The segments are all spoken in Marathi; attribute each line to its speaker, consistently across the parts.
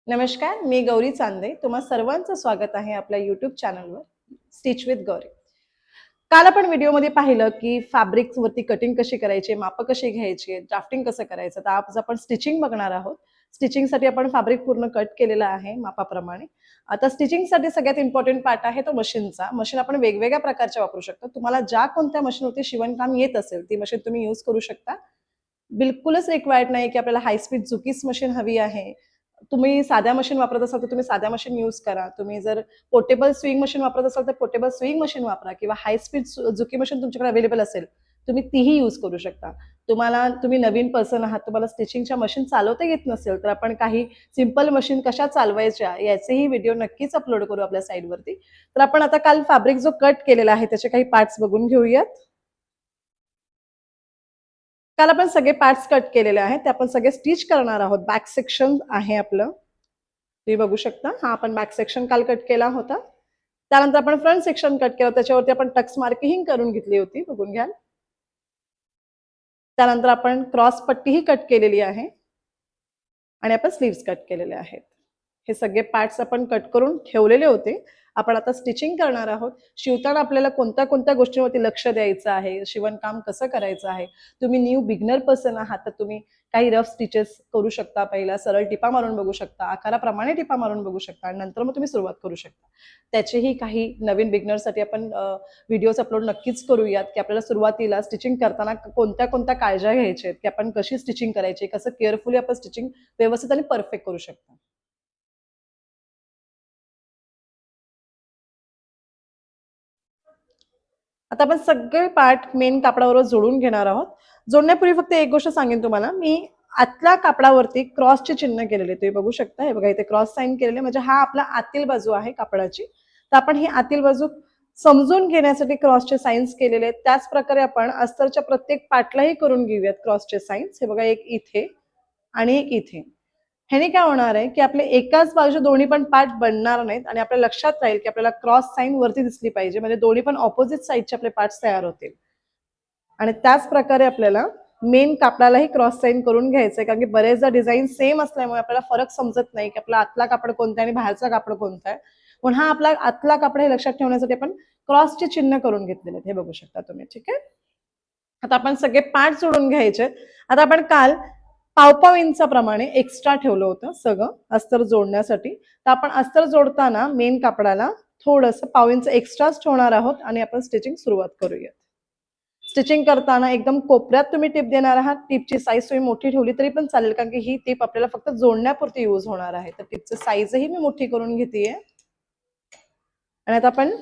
Speaker 1: नमस्कार, मी गौरी चांदे. तुम्हा सर्वांचं स्वागत आहे आपल्या यूट्यूब चॅनलवर स्टिच विथ गौरी. काल आपण व्हिडिओमध्ये पाहिलं की फॅब्रिक्सवरती कटिंग कशी करायची, मापं कशी घ्यायची, ड्राफ्टिंग कसं करायचं. तर आज आपण स्टिचिंग बघणार आहोत. स्टिचिंगसाठी आपण फॅब्रिक पूर्ण कट केलेलं आहे मापाप्रमाणे. आता स्टिचिंगसाठी सगळ्यात इम्पॉर्टंट पार्ट आहे तो मशीनचा. मशीन आपण वेगवेगळ्या प्रकारच्या वापरू शकतो. तुम्हाला ज्या कोणत्या मशीनवरती शिवणकाम येत असेल ती मशीन तुम्ही यूज करू शकता. बिलकुलच रिक्वायर्ड नाही की आपल्याला हाय स्पीड झुकीस मशीन हवी आहे. तुम्ही साध्या मशीन वापरत असाल तर तुम्ही साध्या मशीन यूज करा. तुम्ही जर पोर्टेबल स्विंग मशीन वापरत असाल तर पोर्टेबल स्विंग मशीन वापरा किंवा हाय स्पीड झुकी मशीन तुमच्याकडे अवेलेबल असेल तुम्ही तीही यूज करू शकता. तुम्ही नवीन पर्सन आहात, तुम्हाला स्टिचिंगच्या मशीन चालवता येत नसेल तर आपण काही सिंपल मशीन कशा चालवायच्या याचेही व्हिडिओ नक्कीच अपलोड करू आपल्या साईटवरती. तर आपण आता काल फॅब्रिक जो कट केलेला आहे त्याचे काही पार्ट्स बघून घेऊयात. काल आपण सगळे पार्ट्स कट केलेले आहेत ते आपण सगळे स्टिच करणार आहोत. बॅक सेक्शन आहे आपलं, तुम्ही बघू शकता. हा आपण बॅक सेक्शन काल कट केला होता. त्यानंतर आपण फ्रंट सेक्शन कट केलं, त्याच्यावरती आपण टक्स मार्किंग करून घेतली होती, बघून घ्याल. त्यानंतर आपण क्रॉस पट्टीही कट केलेली आहे आणि आपण स्लीव्स कट केलेले आहेत. हे सगळे पार्ट्स आपण कट करून ठेवलेले होते. आपण आता स्टिचिंग करणार आहोत. शिवताना आपल्याला कोणत्या कोणत्या गोष्टींवरती लक्ष द्यायचं आहे, शिवणकाम कसं करायचं आहे. तुम्ही न्यू बिगनर पर्सन आहात तर तुम्ही काही रफ स्टिचेस करू शकता. पहिला सरळ टिपा मारून बघू शकता, आकाराप्रमाणे टिपा मारून बघू शकता आणि नंतर मग तुम्ही सुरुवात करू शकता. त्याचेही काही नवीन बिगनरसाठी आपण व्हिडिओज अपलोड नक्कीच करूयात की आपल्याला सुरुवातीला स्टिचिंग करताना कोणत्या कोणत्या काळज्या घ्यायच्या आहेत, की आपण कशी स्टिचिंग करायची, कसं केअरफुली आपण स्टिचिंग व्यवस्थित आणि परफेक्ट करू शकता. आता आपण सगळे पार्ट मेन कापडावर जोडून घेणार आहोत. जोडण्यापूर्वी फक्त एक गोष्ट सांगेन तुम्हाला, मी आतल्या कापडावरती क्रॉसचे चिन्ह केलेले तुम्ही बघू शकता. हे बघा इथे क्रॉस साईन केलेले, म्हणजे हा आपला आतील बाजू आहे कापडाची. तर आपण ही आतील बाजू समजून घेण्यासाठी क्रॉसचे साईन्स केलेले आहेत. त्याच प्रकारे आपण अस्तरच्या प्रत्येक पार्टलाही करून घेऊयात क्रॉसचे साईन्स. हे बघा, एक इथे आणि एक इथे. ह्याने काय होणार आहे की आपले एकाच बाजूचे दोन्ही पण पार्ट बनणार नाहीत आणि आपल्या लक्षात राहील की आपल्याला क्रॉस साईन वरती दिसली पाहिजे, म्हणजे दोन्ही पण ऑपोजिट साईडचे आपले पार्ट्स तयार होतील. आणि त्याच प्रकारे आपल्याला मेन कापडालाही क्रॉस साईन करून घ्यायचं आहे, कारण की बरेचदा डिझाईन सेम असल्यामुळे आपल्याला फरक समजत नाही की आपला आतला कापड कोणता आहे आणि बाहेरचा कापड कोणता आहे. पण हा आपला आतला कापड हे लक्षात ठेवण्यासाठी आपण क्रॉसचे चिन्ह करून घेतलेले आहेत, हे बघू शकता तुम्ही. ठीक आहे, आता आपण सगळे पार्ट जोडून घ्यायचे. आता आपण काल पाव इंचाप्रमाणे एक्स्ट्रा ठेवलं होतं सगळं अस्तर जोडण्यासाठी. तर आपण अस्तर जोडताना मेन कापडाला थोडंसं पाव इंच एक्स्ट्राच ठेवणार आहोत आणि आपण स्टिचिंग सुरुवात करूयात. स्टिचिंग करताना एकदम कोपऱ्यात तुम्ही टिप देणार आहात. टिपची साईज तुम्ही मोठी ठेवली तरी पण चालेल, कारण की ही टिप आपल्याला फक्त जोडण्यापुरती यूज होणार आहे. तर टिपची साईजही मी मोठी करून घेतेय आणि आता आपण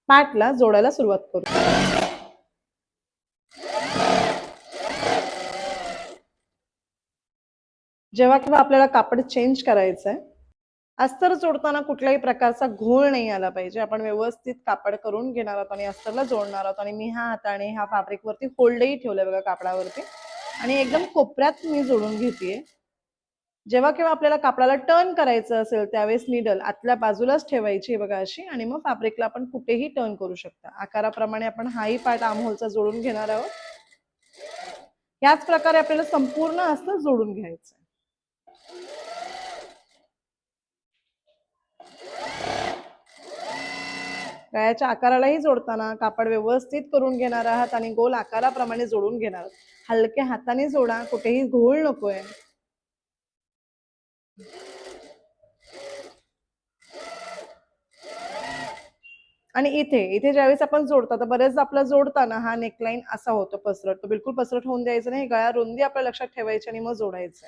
Speaker 1: पार्टला जोडायला सुरुवात करू. जेव्हा केव्हा आपल्याला कापड चेंज करायचं आहे, अस्तर जोडताना कुठल्याही प्रकारचा घोळ नाही आला पाहिजे. आपण व्यवस्थित कापड करून घेणार आहोत आणि अस्तरला जोडणार आहोत. आणि मी ह्या हाताने ह्या फॅब्रिकवरती होल्डही ठेवलंय बघा कापडावरती आणि एकदम कोपऱ्यात मी जोडून घेतेय. जेव्हा केव्हा आपल्याला कापडाला टर्न करायचं असेल त्यावेळेस निडल आतल्या बाजूलाच ठेवायची बघा अशी, आणि मग फॅब्रिकला आपण कुठेही टर्न करू शकता. आकाराप्रमाणे आपण हाही पार्ट आर्महोलचा जोडून घेणार आहोत. याच प्रकारे आपल्याला संपूर्ण अस्तर जोडून घ्यायचं. गळ्याच्या आकारालाही जोडताना कापड व्यवस्थित करून घेणार आहात आणि गोल आकाराप्रमाणे जोडून घेणार आहात. हलक्या हाताने जोडा, कुठेही घोळ नकोय. आणि इथे इथे ज्यावेळेस आपण जोडतो तर बरेचदा आपला जोडताना हा नेकलाईन असा होतो पसरट. तो बिलकुल पसरट होऊन द्यायचं नाही. गळा रुंदी आपल्या लक्षात ठेवायची आणि मग जोडायचं.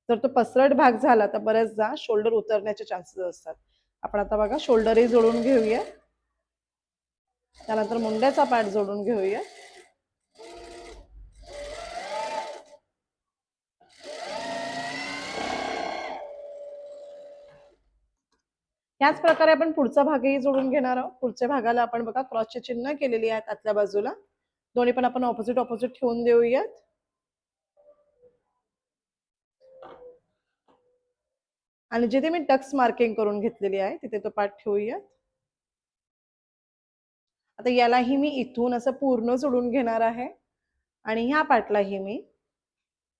Speaker 1: जर तो पसरट भाग झाला तर बरेचदा शोल्डर उतरण्याचे चान्सेस असतात. आपण आता बघा शोल्डरही जोडून घेऊया. त्यानंतर मुंड्याचा पार्ट जोडून घेऊया. याच प्रकारे आपण पुढचा भागही जोडून घेणार आहोत. पुढच्या भागाला आपण बघा क्रॉसचे चिन्ह केलेली आहेत आतल्या बाजूला. दोन्ही पण आपण ऑपोजिट ऑपोजिट ठेवून देऊयात. आणि जिथे मी टक्स मार्किंग करून घेतलेली आहे तिथे तो पार्ट ठेवूयात. आता यालाही मी इथून असं पूर्ण जोडून घेणार आहे आणि ह्या पार्टलाही मी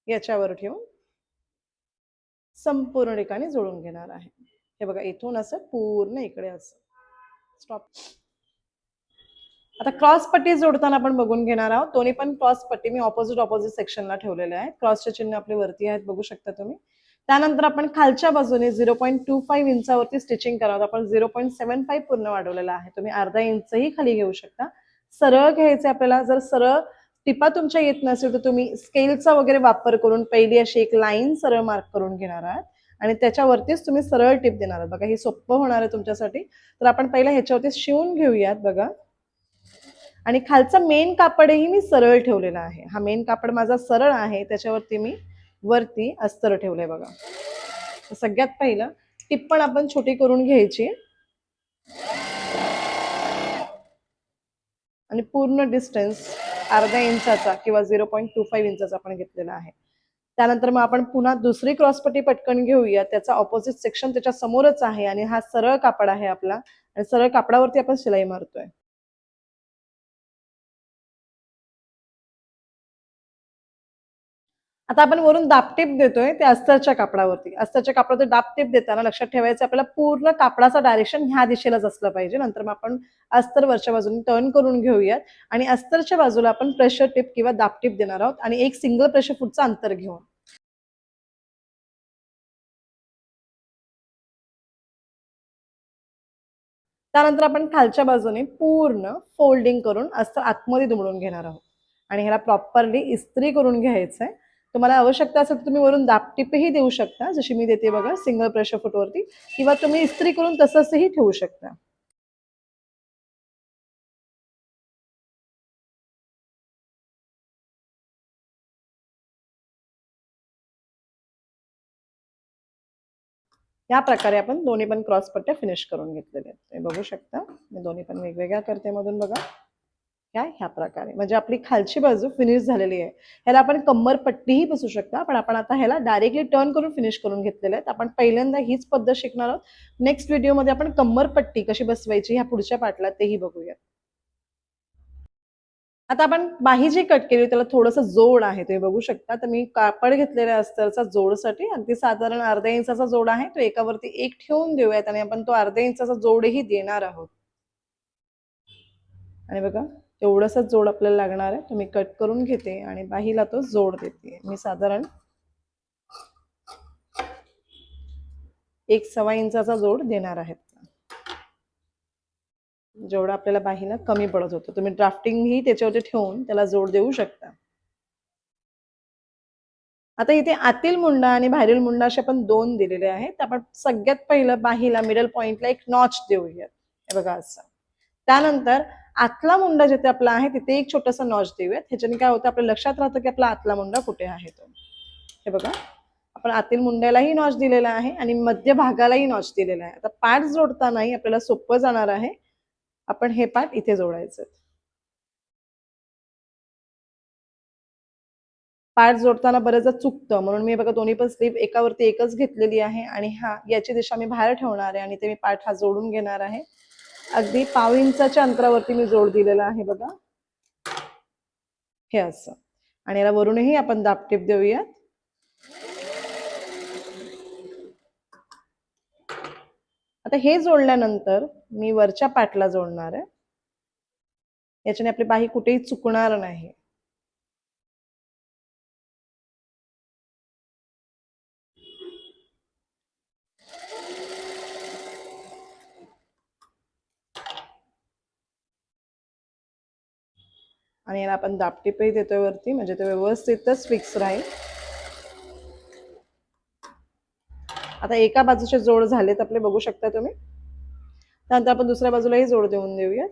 Speaker 1: याच्यावर ठेवून संपूर्ण ठिकाणी जोडून घेणार आहे. हे बघा इथून असं पूर्ण इकडे असं. स्टॉप. आता क्रॉस पट्टी जोडताना आपण बघून घेणार आहोत. दोन्ही पण क्रॉस पट्टी मी ऑपोजिट सेक्शनला ठेवलेले आहेत. क्रॉसचे चिन्ह आपले वरती आहेत, बघू शकता तुम्ही. त्यानंतर आपण खालच्या बाजूने 0.25 इंचावरती स्टिचिंग करावं. आपण 0.75 पूर्ण वाढवलेला आहे. तुम्ही अर्धा इंचही खाली घेऊ शकता. सरळ घ्यायचे आपल्याला. जर सरळ टिपा तुमच्या येत नसेल तर तुम्ही स्केलचा वगैरे वापर करून पहिली अशी एक लाईन सरळ मार्क करून घेणार आहात आणि त्याच्यावरतीच तुम्ही सरळ टिप देणार आहात. बघा हे सोपं होणार आहे तुमच्यासाठी. तर आपण पहिला ह्याच्यावरती शिवून घेऊयात बघा. आणि खालचा मेन कापडही मी सरळ ठेवलेला आहे. हा मेन कापड माझा सरळ आहे, त्याच्यावरती मी वरती अस्तर ठेवलंय बघा. सगळ्यात पहिलं टिप पण आपण छोटी करून घ्यायची आणि पूर्ण डिस्टन्स अर्धा इंचाचा किंवा 0.25 इंचाचा आपण घेतलेला आहे. त्यानंतर मग आपण पुन्हा दुसरी क्रॉसपट्टी पटकन घेऊया. त्याचा ऑपोजिट सेक्शन त्याच्या समोरच आहे आणि हा सरळ कापड आहे आपला आणि सरळ कापडावरती आपण शिलाई मारतोय. आता आपण वरून दाबटीप देतोय त्या अस्तरच्या कापडावरती. अस्तरच्या कापडावरती दाबटीप देताना लक्षात ठेवायचं आपल्याला पूर्ण कापडाचा डायरेक्शन ह्या दिशेलाच असलं पाहिजे. नंतर मग आपण अस्तर वरच्या बाजूने टर्न करून घेऊयात आणि अस्तरच्या बाजूला आपण प्रेशर टिप किंवा दाबटीप देणार आहोत आणि एक सिंगल प्रेशर फूटचं अंतर घेऊन. त्यानंतर आपण खालच्या बाजूने पूर्ण फोल्डिंग करून अस्तर आतमध्ये दुमडून घेणार आहोत आणि ह्याला प्रॉपरली इस्त्री करून घ्यायचंय. तुम्हाला आवश्यकता असेल तर तुम्ही वरून दाबटीपही देऊ शकता, जशी मी देते बघा सिंगल प्रेशर फूटवरती, किंवा तुम्ही इस्त्री करून तसंही ठेवू शकता. या प्रकारे आपण दोन्ही पण क्रॉस पट्ट्या फिनिश करून घेतलेल्या आहेत. हे बघू शकता मी दोन्ही पण वेगवेगळ्या करते मधून बघा. ह्या प्रकारे म्हणजे आपली खालची बाजू फिनिश झालेली आहे. ह्याला आपण कंबर पट्टीही बसू शकता, पण आपण आता ह्याला डायरेक्टली टर्न करून फिनिश करून घेतलेले आहेत. आपण पहिल्यांदा हीच पद्धत शिकणार आहोत. नेक्स्ट व्हिडिओमध्ये आपण कंबर पट्टी कशी बसवायची ह्या पुढच्या पार्टला तेही बघूया. आता आपण बाही जी कट केली त्याला थोडंसं जोड आहे, ते बघू शकता. तर मी कापड घेतलेल्या अस्तरचा जोडसाठी अगदी साधारण अर्धा इंचाचा जोड आहे, तो एकावरती एक ठेवून देऊयात आणि आपण तो अर्धा इंचाचा जोडही देणार आहोत. आणि बघा एवढंसच जोड आपल्याला लागणार आहे. तो मी कट करून घेते आणि बाहीला तो जोड देते. मी साधारण 1.25 इंचाचा जोड देणार आहे, जेवढा आपल्याला बाहीला कमी पडत होतं. तुम्ही ड्राफ्टिंग ही त्याच्यावरती ठेवून त्याला जोड देऊ शकता. आता इथे आतील मुंडा आणि बाहेरील मुंडा असे आपण दोन दिलेले आहेत. आपण सगळ्यात पहिलं बाहीला मिडल पॉइंटला एक नॉच देऊयात. हे बघा असं. त्यानंतर आतला मुंडा जिथे आपला आहे तिथे एक छोटासा नॉच देऊयात. ह्याच्याने काय होतं आपल्या लक्षात राहतं की आपला आतला मुंडा कुठे आहे तो. हे बघा आपण आतील मुंड्यालाही नॉच दिलेला आहे आणि मध्य भागालाही नॉच दिलेला आहे. आता पार्ट जोडतानाही आपल्याला सोपं जाणार आहे. आपण हे पार्ट इथे जोडायचं. पार्ट जोडताना बरेचदा चुकतं, म्हणून मी बघा दोन्ही पण स्लीव एकावरती एकच घेतलेली आहे आणि याची दिशा मी बाहेर ठेवणार आहे आणि ते मी पार्ट हा जोडून घेणार आहे. अगदी 1/2 इंचाच्या अंतरावरती मी जोड दिलेला आहे बघा. हे असं आणि याला वरूनही आपण दाबटीप देऊयात. आता हे जोडल्यानंतर मी वरच्या पार्टला जोडणार आहे. याच्याने आपली बाही कुठेही चुकणार नाही. आणि याला आपण दाबटीपही देतोय वरती, म्हणजे ते व्यवस्थितच फिक्स राहील. आता एका बाजूचे जोड झालेत आपले, बघू शकता तुम्ही. त्यानंतर आपण दुसऱ्या बाजूलाही जोड देऊन देऊया.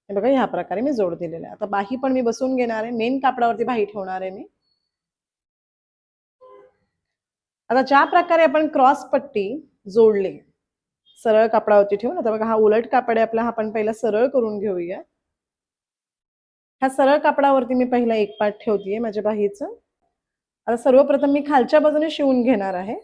Speaker 1: बघा ह्या प्रकारे मी जोड दिलेला आहे. आता बाही पण मी बसवून घेणार आहे. मेन कापडावरती बाही ठेवणार आहे मी. आता ज्या प्रकारे आपण क्रॉस पट्टी जोडली सरळ कापडावरती ठेवून, आता बघा हा उलट कापड आहे आपला, हा आपण पहिला सरळ करून घेऊया. ह्या सरळ कापडावरती मी पहिला एक पार्ट ठेवतीये माझ्या बाहीचं. आता सर्वप्रथम मी खालच्या बाजूने शिवून घेणार आहे.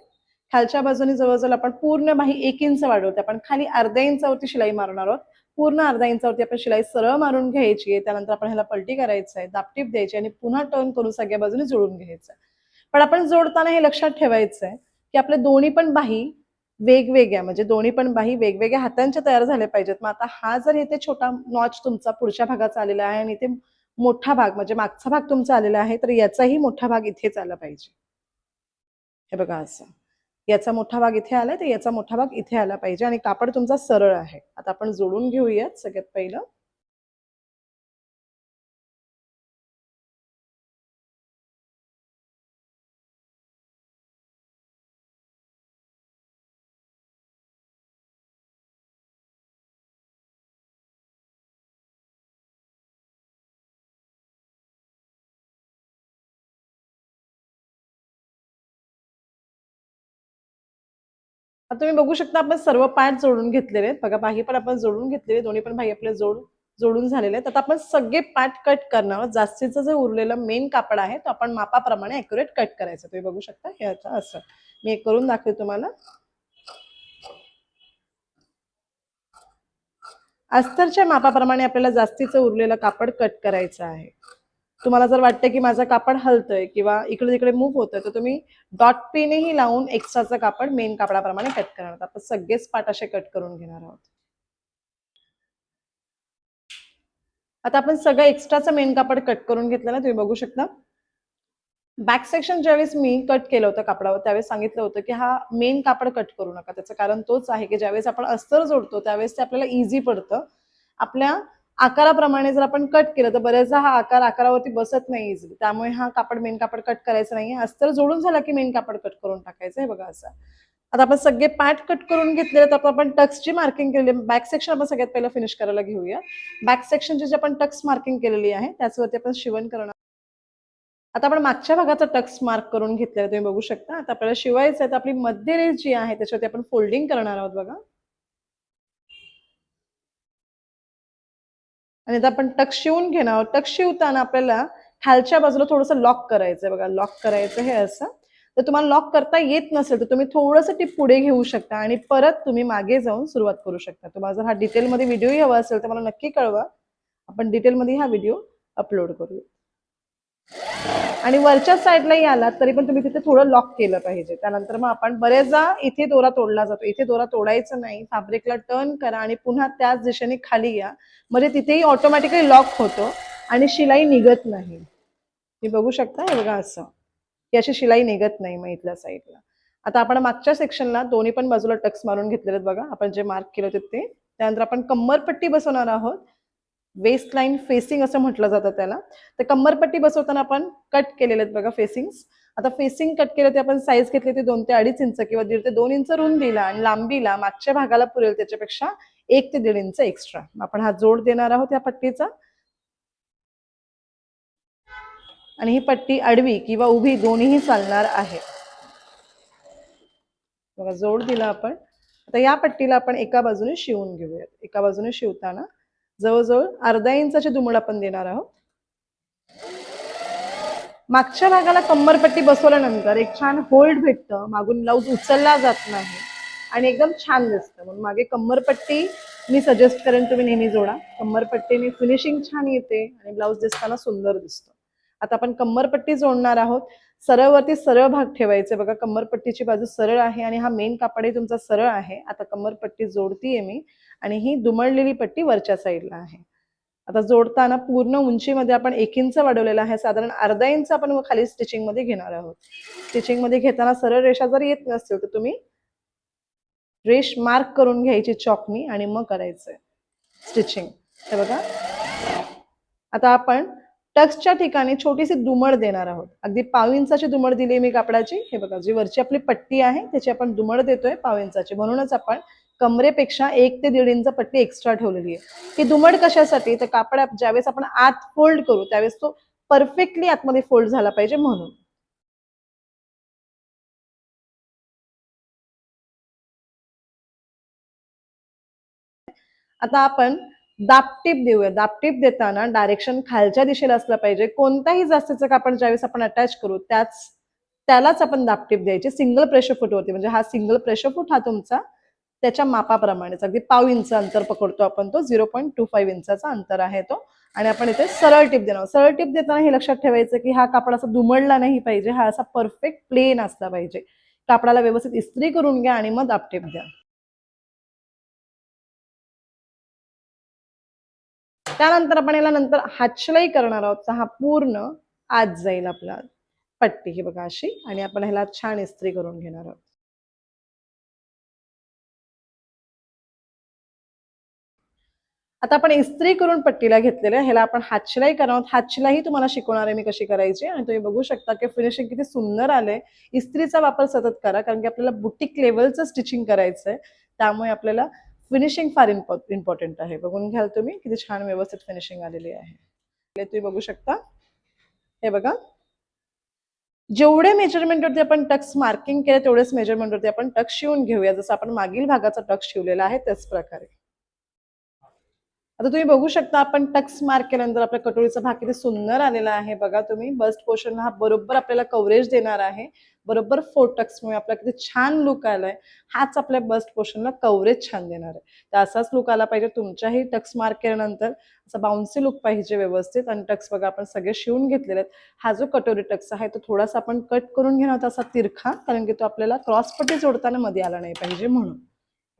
Speaker 1: खालच्या बाजूने जवळजवळ आपण पूर्ण बाही 1 इंच वाढवते. आपण खाली अर्धा इंचावरती शिलाई मारणार आहोत. पूर्ण अर्धा इंचावरती आपण शिलाई सरळ मारून घ्यायची आहे. त्यानंतर आपण ह्याला पलटी करायचं आहे, दापटीप द्यायची आणि पुन्हा टर्न करून सगळ्या बाजूने जोडून घ्यायचं आहे. पण आपण जोडताना हे लक्षात ठेवायचं आहे की आपले दोन्ही पण बाही वेगवेगळ्या, म्हणजे दोन्ही पण बाही वेगवेगळ्या हातांच्या तयार झाल्या पाहिजेत. मग आता हा जर इथे छोटा नॉच तुमचा पुढच्या भागाचा आलेला आहे आणि इथे मोठा भाग म्हणजे मागचा भाग तुमचा आलेला आहे, तर याचाही मोठा भाग इथेच आला पाहिजे. हे बघा असं, याचा मोठा भाग इथे आलाय तर याचा मोठा भाग इथे आला पाहिजे आणि कापड तुमचा सरळ आहे. आता आपण जोडून घेऊयात सगळ्यात पहिलं. आता तुम्ही बघू शकता आपण सर्व पार्ट जोडून घेतलेले आहेत. बघा बाही पण आपण जोडून घेतलेले, दोन्ही पण बाही आपले जोडून झालेले आहेत. आता आपण सगळे पार्ट कट करणार आहोत. जास्तीचं जे उरलेलं मेन कापड आहे तो आपण मापाप्रमाणे ॲक्युरेट कट करायचं. तुम्ही बघू शकता हे आता असं मी एक करून दाखवते तुम्हाला. अस्तरच्या मापाप्रमाणे आपल्याला जास्तीचं उरलेलं कापड कट करायचं आहे. तुम्हाला जर वाटतं की माझं कापड हलतंय किंवा इकडे तिकडे मूव्ह होतंय तर तुम्ही डॉट पिनही लावून एक्स्ट्राचं कापड मेन कापडाप्रमाणे कट करणार आहोत. आपण सगळेच पार्ट असे कट करून घेणार आहोत. आता आपण सगळं एक्स्ट्राचं मेन कापड कट करून घेतलं ना, तुम्ही बघू शकता. बॅक सेक्शन ज्यावेळेस मी कट केलं होतं कापडावर त्यावेळेस सांगितलं होतं की हा मेन कापड कट करू नका. त्याचं कारण तोच आहे की ज्यावेळेस आपण अस्तर जोडतो त्यावेळेस ते आपल्याला इझी पडतं. आपल्या आकाराप्रमाणे जर आपण कट केलं तर बऱ्याचदा हा आकार आकारावरती बसत नाही इझिली. त्यामुळे हा कापड मेन कापड कट करायचं नाहीये. अस्तर जोडून झाला की मेन कापड कट करून टाकायचं. हे बघा असं. आता आपण सगळे पार्ट कट करून घेतलेले तर आपण टक्सची मार्किंग केलेली. बॅक सेक्शन आपण सगळ्यात पहिलं फिनिश करायला घेऊया. बॅक सेक्शनची जी आपण टक्स मार्किंग केलेली आहे त्याचवरती आपण शिवण करणार. आता आपण मागच्या भागाचा टक्स मार्क करून घेतलेला तुम्ही बघू शकता. आता आपल्याला शिवायचं आहे तर आपली मध्य रेष जी आहे त्याच्यावरती आपण फोल्डिंग करणार आहोत बघा. आणि आता आपण टक्स शिवून घेणार आहोत. टक्स शिवताना आपल्याला खालच्या बाजूला थोडंसं लॉक करायचंय बघा. लॉक करायचं हे असं. तर तुम्हाला लॉक करता येत नसेल तर तुम्ही थोडंसं टिप पुढे घेऊ शकता आणि परत तुम्ही मागे जाऊन सुरुवात करू शकता. तुम्हाला जर हा डिटेलमध्ये व्हिडिओही हवा असेल तर मला नक्की कळवा. आपण डिटेलमध्ये हा व्हिडिओ अपलोड करूया. आणि वरच्या साईडलाही आलात तरी पण तुम्ही तिथे थोडं लॉक केलं पाहिजे. त्यानंतर मग आपण बरेचदा इथे दोरा तोडला जातो. इथे दोरा तोडायचं नाही. फॅब्रिकला टर्न करा आणि पुन्हा त्याच दिशेने खाली या. म्हणजे तिथेही ऑटोमॅटिकली लॉक होतो आणि शिलाई निघत नाही. तुम्ही बघू शकता हे बघा असं की अशी शिलाई निघत नाही मग इथल्या साईडला. आता आपण मागच्या सेक्शनला दोन्ही पण बाजूला टक्स मारून घेतलेले आहेत बघा. आपण जे मार्क केले होते ते. त्यानंतर आपण कंबरपट्टी बसवणार आहोत. वेस्ट लाईन फेसिंग असं म्हटलं जातं त्याला. तर कंबरपट्टी बसवताना आपण कट केलेले आहेत बघा फेसिंग्स. आता फेसिंग कट केलं ते आपण साईज घेतली ते 2 ते 2.5 इंच किंवा 1.5 ते 2 इंच रुंदीला आणि लांबीला मागच्या भागाला पुरेल त्याच्यापेक्षा 1 ते 1.5 इंच एक्स्ट्रा. आपण हा जोड देणार आहोत या पट्टीचा. आणि ही पट्टी आडवी किंवा उभी दोन्हीही चालणार आहे. बघा जोड दिला आपण. आता या पट्टीला आपण एका बाजूने शिवून घेऊयात. एका बाजूने शिवताना जवळजवळ अर्धा इंचाची दुमड आपण देणार आहोत. मागच्या भागाला कंबरपट्टी बसवल्यानंतर एक छान होल्ड भेटतं. मागून ब्लाऊज उचलला जात नाही आणि एकदम छान दिसतं. म्हणून मागे कंबरपट्टी मी सजेस्ट करेन तुम्ही नेहमी जोडा. कंबरपट्टीने फिनिशिंग छान येते आणि ब्लाऊज दिसताना सुंदर दिसतो. आता आपण कंबरपट्टी जोडणार आहोत. सरळवरती सरळ भाग ठेवायचे बघा. कंबरपट्टीची बाजू सरळ आहे आणि हा मेन कापडही तुमचा सरळ आहे. आता कंबरपट्टी जोडतीये मी आणि ही दुमडलेली पट्टी वरच्या साईडला आहे. आता जोडताना पूर्ण उंचीमध्ये आपण 1 इंच वाढवलेला आहे. साधारण अर्धा इंच आपण खाली स्टिचिंग मध्ये घेणार आहोत. स्टिचिंग मध्ये घेताना सरळ रेषा जर येत नसतील तर तुम्ही रेष मार्क करून घ्यायची चॉकनी आणि मग करायचंय स्टिचिंग. हे बघा. आता आपण टक्सच्या ठिकाणी छोटीशी दुमड देणार आहोत. अगदी पाव इंचाची दुमड दिली मी कापडाची. हे बघा जी वरची आपली पट्टी आहे त्याची आपण दुमड देतोय पाव इंचाची. म्हणूनच आपण कमरेपेक्षा 1 ते 1.5 इंच पट्टी एक्स्ट्रा ठेवलेली आहे. ही दुमड कशासाठी तर कापड ज्यावेळेस आपण आत फोल्ड करू त्यावेळेस तो परफेक्टली आतमध्ये फोल्ड झाला पाहिजे म्हणून. आता आपण दापटीप देऊया. दापटीप देताना डायरेक्शन खालच्या दिशेला असलं पाहिजे. कोणताही जास्तीचं कापड ज्यावेळेस आपण अटॅच करू त्यालाच आपण दाबटीप द्यायची सिंगल प्रेशर फूटवरती. म्हणजे हा सिंगल प्रेशर फूट हा तुमचा त्याच्या मापाप्रमाणेच अगदी पाव इंच अंतर पकडतो आपण, तो 0.25 इंचाचा अंतर आहे तो. आणि आपण इथे सरळ टिप देणार. सरळ टिप देताना हे लक्षात ठेवायचं की हा कापड असा दुमडला नाही पाहिजे, हा असा परफेक्ट प्लेन असला पाहिजे. कापडाला व्यवस्थित इस्त्री करून घ्या आणि मग दाबटीप द्या. त्यानंतर आपण याला नंतर हातशिलाई करणार आहोत. तर हा पूर्ण आत जाईल आपला पट्टी ही बघा अशी, आणि आपण ह्याला छान इस्त्री करून घेणार आहोत. आता आपण इस्त्री करून पट्टीला घेतलेलं आहे, ह्याला आपण हातशिलाई करणार आहोत. हातशिलाई तुम्हाला शिकवणार आहे मी कशी करायची, आणि तुम्ही बघू शकता की फिनिशिंग किती सुंदर आलंय. इस्त्रीचा वापर सतत करा, कारण की आपल्याला बुटीक लेवलचं स्टिचिंग करायचंय, त्यामुळे आपल्याला फिनिशिंग फार इम्पॉर्टंट आहे. बघून घ्याल तुम्ही किती छान व्यवस्थित फिनिशिंग आलेली आहे. तुम्ही बघू शकता, हे बघा जेवढे मेजरमेंटवरती आपण टक्स मार्किंग केले तेवढेच मेजरमेंटवरती आपण टक्स शिवून घेऊया, जसं आपण मागील भागाचा टक्स शिवलेला आहे त्याच प्रकारे. आता तुम्ही बघू शकता आपण टक्स मार्क केल्यानंतर आपल्या कटोरीचा भाग किती सुंदर आलेला आहे. बघा तुम्ही बस्ट पोर्शन हा बरोबर आपल्याला कव्हरेज देणार आहे. बरोबर 4 टक्समुळे आपला किती छान लुक आलाय. हाच आपल्या बस्ट पोर्शनला कव्हरेज छान देणार आहे. तर असाच लुक आला पाहिजे तुमच्याही टक्स मार्क केल्यानंतर. असा बाउन्सी लुक पाहिजे व्यवस्थित. आणि टक्स बघा आपण सगळे शिवून घेतलेले आहेत. हा जो कटोरी टक्स आहे तो थोडासा आपण कट करून घेणार आहोत असा तिरखा, कारण की तो आपल्याला क्रॉस पट्टी जोडताना मध्ये आला नाही पाहिजे म्हणून.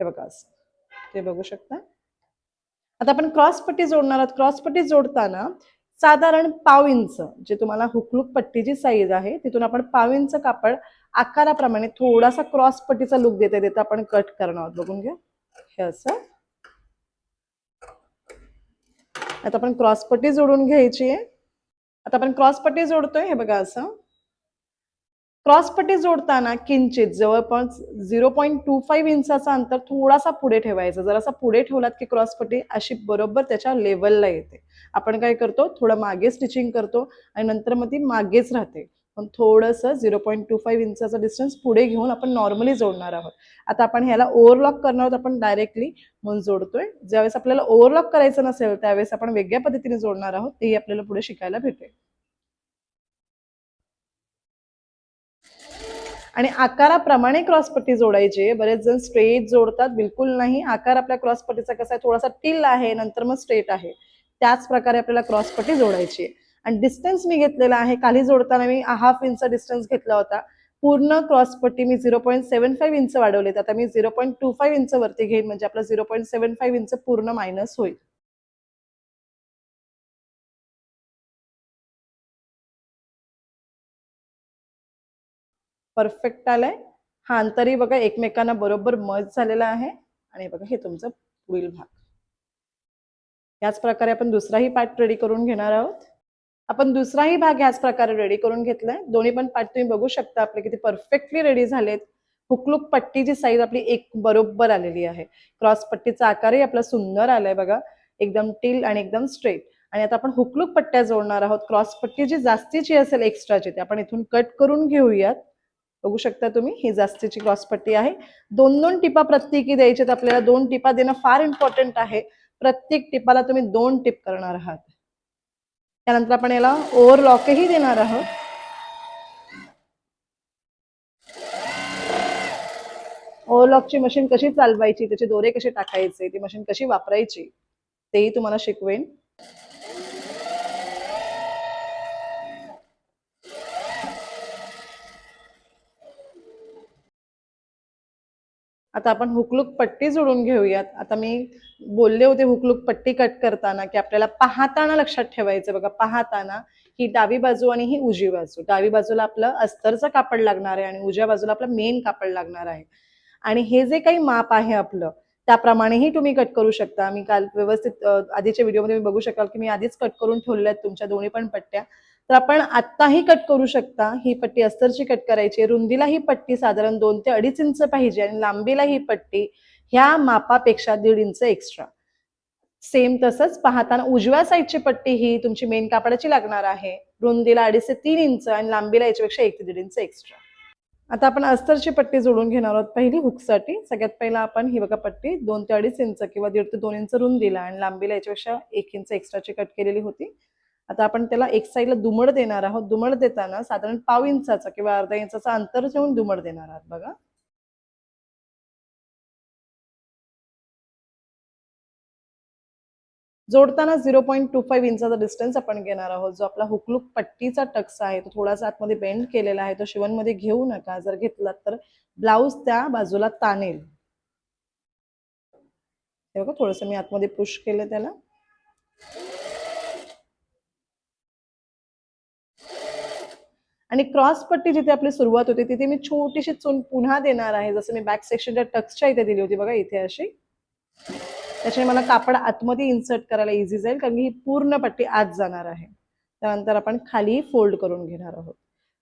Speaker 1: हे बघा असं ते बघू शकता. आता आपण क्रॉस पट्टी जोडणार आहोत. क्रॉस पट्टी जोडताना साधारण पाव इंच, जे तुम्हाला हुकलूक पट्टीची साईज आहे तिथून आपण पाव इंच कापड आकाराप्रमाणे थोडासा क्रॉस पट्टीचा लुक देता देता आपण कट करणार आहोत. बघून घ्या हे असं. आता आपण क्रॉस पट्टी जोडून घ्यायची आहे. आता आपण क्रॉस पट्टी जोडतोय, हे बघा असं. क्रॉस पट्टी जोडताना किंचित जवळपास 0.25 इंचाचा अंतर थोडासा पुढे ठेवायचा. जरासा पुढे ठेवलात की क्रॉस पट्टी अशी बरोबर त्याच्या लेवलला येते. आपण काय करतो, थोडं मागे स्टिचिंग करतो आणि नंतर मग ती मागेच राहते. पण थोडंसं 0.25 इंचाचा डिस्टन्स पुढे घेऊन आपण नॉर्मली जोडणार आहोत. आता आपण ह्याला ओव्हरलॉक करणार आहोत. आपण डायरेक्टली म्हणून जोडतोय. ज्यावेळेस आपल्याला ओव्हरलॉक करायचं नसेल त्यावेळेस आपण वेगळ्या पद्धतीने जोडणार आहोत. तेही आपल्याला पुढे शिकायला भेटेल. आणि आकाराप्रमाणे क्रॉसपट्टी जोडायची. बरेच जण स्ट्रेट जोडतात, बिलकुल नाही. आकार आपल्या क्रॉसपट्टीचा कसा आहे, थोडासा टिल आहे नंतर मग स्ट्रेट आहे. त्याच प्रकारे आपल्याला क्रॉसपट्टी जोडायची आहे. आणि डिस्टन्स मी घेतलेला आहे, खाली जोडताना मी हाफ इंच डिस्टन्स घेतला होता. पूर्ण क्रॉसपट्टी मी 0.75 इंच वाढवलेत. आता मी 0.25 इंच वरती घेईन, म्हणजे आपला 0.75 इंच पूर्ण मायनस होईल. परफेक्ट आलाय. हा अंतरही बघा एकमेकांना बरोबर मर्ज झालेला आहे. आणि बघा हे तुमचं पुढील भाग. याच प्रकारे आपण दुसराही पार्ट रेडी करून घेणार आहोत. आपण दुसराही भाग याच प्रकारे रेडी करून घेतलाय. दोन्ही पण पार्ट तुम्ही बघू शकता आपले किती परफेक्टली रेडी झालेत. हुकलूक पट्टीची साईज आपली एक बरोबर आलेली आहे. क्रॉस पट्टीचा आकारही आपला सुंदर आलाय बघा, एकदम टिल आणि एकदम स्ट्रेट. आणि आता आपण हुकलूक पट्ट्या जोडणार आहोत. क्रॉस पट्टी जी जास्तीची असेल एक्स्ट्राची ते आपण इथून कट करून घेऊयात. बघू शकता तुम्ही ही जास्तीची क्रॉस पट्टी आहे. 2-2 टिपा प्रत्येकी द्यायच्यात आपल्याला. 2 टिपा देणं फार इम्पॉर्टंट आहे. प्रत्येक टिपाला तुम्ही 2 टिप करणार आहात. त्यानंतर आपण याला ओव्हरलॉकही देणार आहोत. ओव्हरलॉकची मशीन कशी चालवायची, त्याचे दोरे कसे टाकायचे, ती मशीन कशी वापरायची तेही तुम्हाला शिकवेन. आता आपण हुकलूक पट्टी जोडून घेऊयात. आता मी बोलले होते हुकलूक पट्टी कट करताना की आपल्याला पाहताना लक्षात ठेवायचं बघा. पाहताना ही डावी बाजू आणि ही उजवी बाजू. डावी बाजूला आपलं अस्तरचं कापड लागणार आहे आणि उजव्या बाजूला आपलं मेन कापड लागणार आहे. आणि हे जे काही माप आहे आपलं त्याप्रमाणेही तुम्ही कट करू शकता. मी काल व्यवस्थित आधीच्या व्हिडिओमध्ये मी बघू शकाल की मी आधीच कट करून ठेवलेल्या आहेत तुमच्या दोन्ही पण पट्ट्या. तर आपण आत्ताही कट करू शकता. ही पट्टी अस्तरची कट करायची. रुंदीला ही पट्टी साधारण 2 ते 2.5 इंच पाहिजे आणि लांबीला ही पट्टी ह्या मापापेक्षा 1.5 इंच एक्स्ट्रा. सेम तसंच पाहताना उजव्या साईडची पट्टी ही तुमची मेन कापडाची लागणार आहे. रुंदीला 2.5 ते 3 इंच आणि लांबीला याच्यापेक्षा 1 ते 1.5 इंच एक्स्ट्रा. आता आपण अस्तरची पट्टी जोडून घेणार आहोत. पहिली हुकसाठी सगळ्यात पहिला आपण ही बघा पट्टी 2 ते 2.5 इंच किंवा 1.5 ते 2 इंच रुंदीला आणि लांबीला याच्यापेक्षा 1 इंच एक्स्ट्राची कट केलेली होती. आता आपण त्याला एक साईडला दुमड देणार आहोत. दुमड देताना साधारण पाव इंचाचा किंवा अर्धा इंचाचा अंतर ठेवून दुमड देणार आहात बघा. जोडताना 0.25 इंचाचा डिस्टन्स आपण घेणार आहोत. जो आपला हुकलूक पट्टीचा टक्स आहे तो थोडासा आतमध्ये बेंड केलेला आहे, तो शिवणमध्ये घेऊ नका. जर घेतलात तर ब्लाऊज त्या बाजूला ताणेल. हे बघा, थोडंसं मी आतमध्ये पुश केलं त्याला. आणि क्रॉस पट्टी जिथे आपली सुरुवात होती तिथे मी छोटीशी चून पुन्हा देणार आहे. जसं मी बॅक सेक्शनच्या टक्सच्या इथे दिली होती बघा, इथे अशी. त्याच्याने मला कापड आतमध्ये इन्सर्ट करायला इझी जाईल, कारण की ही पूर्ण पट्टी आत जाणार आहे. त्यानंतर आपण खाली फोल्ड करून घेणार आहोत.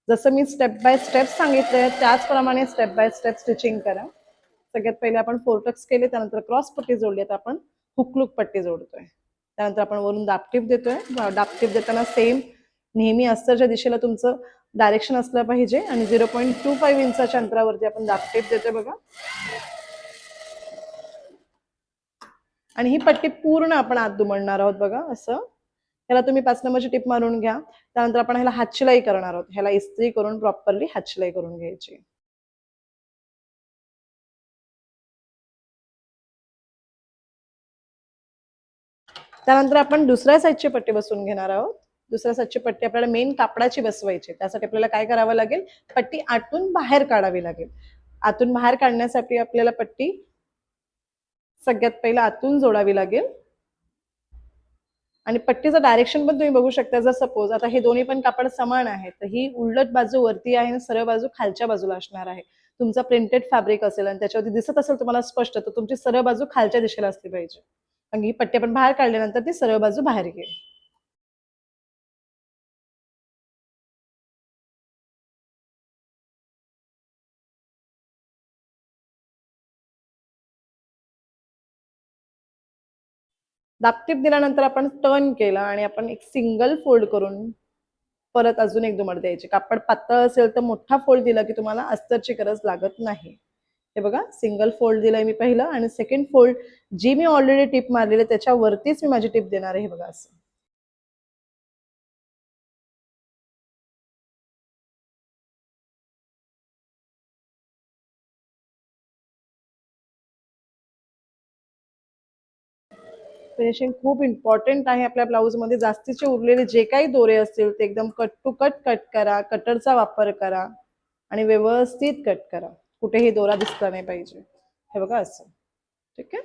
Speaker 1: जसं मी स्टेप बाय स्टेप सांगितलंय त्याचप्रमाणे स्टेप बाय स्टेप स्टिचिंग करा. सगळ्यात पहिले आपण 4 टक्स केले, त्यानंतर क्रॉस पट्टी जोडली, आता आपण हुकलूक पट्टी जोडतोय. त्यानंतर आपण वरून दापटीप देतोय. दापटीप देताना सेम नेहमी अस्तरच्या दिशेला तुमचं डायरेक्शन असलं पाहिजे आणि 0.25 इंचाच्या अंतरावरती आपण दापटीप देतोय बघा. आणि ही पट्टी पूर्ण आपण आत दुमडणार आहोत बघा. असं ह्याला तुम्ही 5 नंबरची टिप मारून घ्या. त्यानंतर आपण ह्याला हातशिलाई करणार आहोत. ह्याला इस्त्री करून प्रॉपरली हातशिलाई करून घ्यायची. त्यानंतर आपण दुसऱ्या साईडची पट्टी बसवून घेणार आहोत. दुसऱ्या साईडची पट्टी आपल्याला मेन कापडाची बसवायची. त्यासाठी आपल्याला काय करावं लागेल, पट्टी आतून बाहेर काढावी लागेल. आतून बाहेर काढण्यासाठी आपल्याला पट्टी सगळ्यात पहिला आतून जोडावी लागेल. आणि पट्टीचं डायरेक्शन पण तुम्ही बघू शकता. जर सपोज आता हे दोन्ही पण कापड समान आहे, तर ही उलट बाजू वरती आहे आणि सरळ बाजू खालच्या बाजूला असणार आहे. तुमचा प्रिंटेड फॅब्रिक असेल आणि त्याच्यावरती दिसत असेल तुम्हाला स्पष्ट, तर तुमची सरळ बाजू खालच्या दिशेला असली पाहिजे. कारण ही पट्टी आपण बाहेर काढल्यानंतर ती सरळ बाजू बाहेर घेईल. दापटीप दिल्यानंतर आपण टर्न केला आणि आपण एक सिंगल फोल्ड करून परत अजून एक दुमड द्यायची. कापड पातळ असेल तर मोठा फोल्ड दिला की तुम्हाला अस्तरची गरज लागत नाही. हे बघा, सिंगल फोल्ड दिलाय मी पहिलं आणि सेकंड फोल्ड जी मी ऑलरेडी टिप मारलेली त्याच्यावरतीच मी माझी टिप देणार आहे. हे बघा असं. फिनिशिंग खूप इम्पॉर्टंट आहे आपल्या ब्लाऊजमध्ये. जास्तीचे उरलेले जे काही दोरे असतील ते एकदम कट टू कट कट करा. कटरचा वापर करा आणि व्यवस्थित कट करा. कुठेही दोरा दिसला नाही पाहिजे. हे बघा असं. ठीक आहे.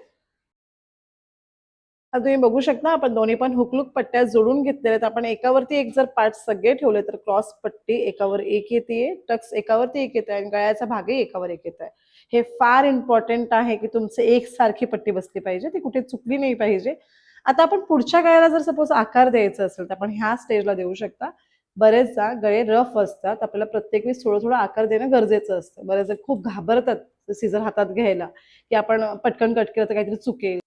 Speaker 1: आता तुम्ही बघू शकता आपण दोन्ही पण हुकलूक पट्ट्या जोडून घेतलेल्या आहेत. आपण एकावरती एक जर पार्ट सगळे ठेवले तर क्रॉस पट्टी एकावर एक येते, टक्स एकावरती एक येत आहे आणि गळ्याचा भागही एकावर एक येत आहे. हे फार इम्पॉर्टंट आहे की तुमचं एकसारखी पट्टी बसली पाहिजे, ती कुठे चुकली नाही पाहिजे. आता आपण पुढच्या गळ्याला जर सपोज आकार द्यायचा असेल तर आपण ह्या स्टेजला देऊ शकता. बरेचदा गळे रफ असतात, आपल्याला प्रत्येक वेळेस थोडं थोडं आकार देणं गरजेचं असतं. बरेच जण खूप घाबरतात सीझर हातात घ्यायला, की आपण पटकन कट केलं तर काहीतरी चुकेल.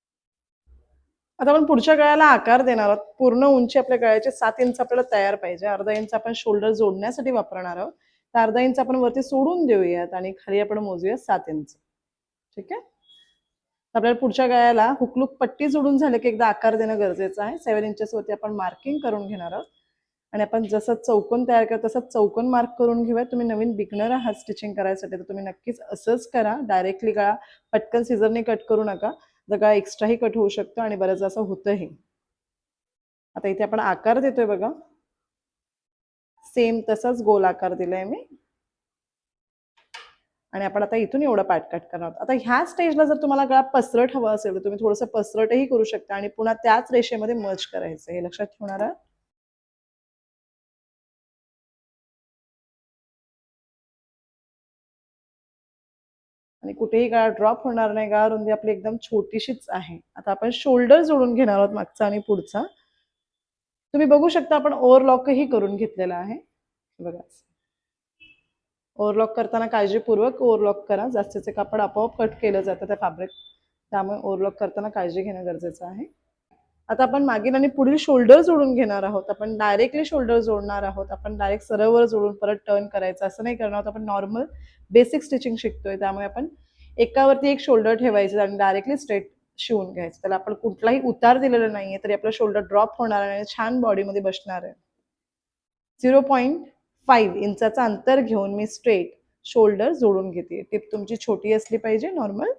Speaker 1: आता आपण पुढच्या गळ्याला आकार देणार आहोत. पूर्ण उंची आपल्या गळ्याची 7 इंच आपल्याला तयार पाहिजे. अर्धा इंच आपण शोल्डर जोडण्यासाठी वापरणार आहोत. तर अर्धा इंच आपण वरती सोडून देऊयात आणि खाली आपण मोजूया 7 इंच. ठीक आहे. आपल्याला पुढच्या गळ्याला हुकलूक पट्टी जोडून झाले की एकदा आकार देणं गरजेचं आहे. 7 इंचेस वरती आपण मार्किंग करून घेणार आहोत आणि आपण जसं चौकोन तयार करतो तसं चौकोन मार्क करून घेऊया. तुम्ही नवीन बिगनर आहात स्टिचिंग करायसाठी तर तुम्ही नक्कीच असंच करा. डायरेक्टली गळा पटकन सिझरने कट करू नका. गळा एक्स्ट्राही कट होऊ शकतो आणि बरंच असं होतंही. आता इथे आपण आकार देतोय बघा. सेम तसाच गोल आकार दिलाय मी आणि आपण आता इथून एवढं पार्ट कट करणार आहोत. आता ह्या स्टेजला जर तुम्हाला गळा पसरट हवा असेल तर तुम्ही थोडंसं पसरटही करू शकता आणि पुन्हा त्याच रेषेमध्ये मर्ज करायचं. हे लक्षात ठेवणार आहात. आणि कुठेही गळा ड्रॉप होणार नाही. गळा रुंदी आपली एकदम छोटीशीच आहे. आता आपण शोल्डर जोडून घेणार आहोत मागचा आणि पुढचा. तुम्ही बघू शकता आपण ओव्हरलॉकही करून घेतलेला आहे. बघा, ओव्हरलॉक करताना काळजीपूर्वक ओव्हरलॉक करा. जास्तीचे कापड आपोआप कट केलं जातं त्या फॅब्रिक, त्यामुळे ओव्हरलॉक करताना काळजी घेणं गरजेचं आहे. आता आपण मागील आणि पुढील शोल्डर जोडून घेणार आहोत. आपण डायरेक्टली शोल्डर जोडणार आहोत. आपण डायरेक्ट सरळवर जोडून परत टर्न करायचं असं नाही करणार आहोत. आपण नॉर्मल बेसिक स्टिचिंग शिकतोय त्यामुळे आपण एकावरती एक शोल्डर ठेवायचे आणि डायरेक्टली स्ट्रेट शिवून घ्यायचं. त्याला आपण कुठलाही उतार दिलेला नाहीये तरी आपला शोल्डर ड्रॉप होणार आणि छान बॉडीमध्ये बसणार आहे. 0.5 इंचाचा अंतर घेऊन मी स्ट्रेट शोल्डर जोडून घेते. टिप तुमची छोटी असली पाहिजे, नॉर्मल.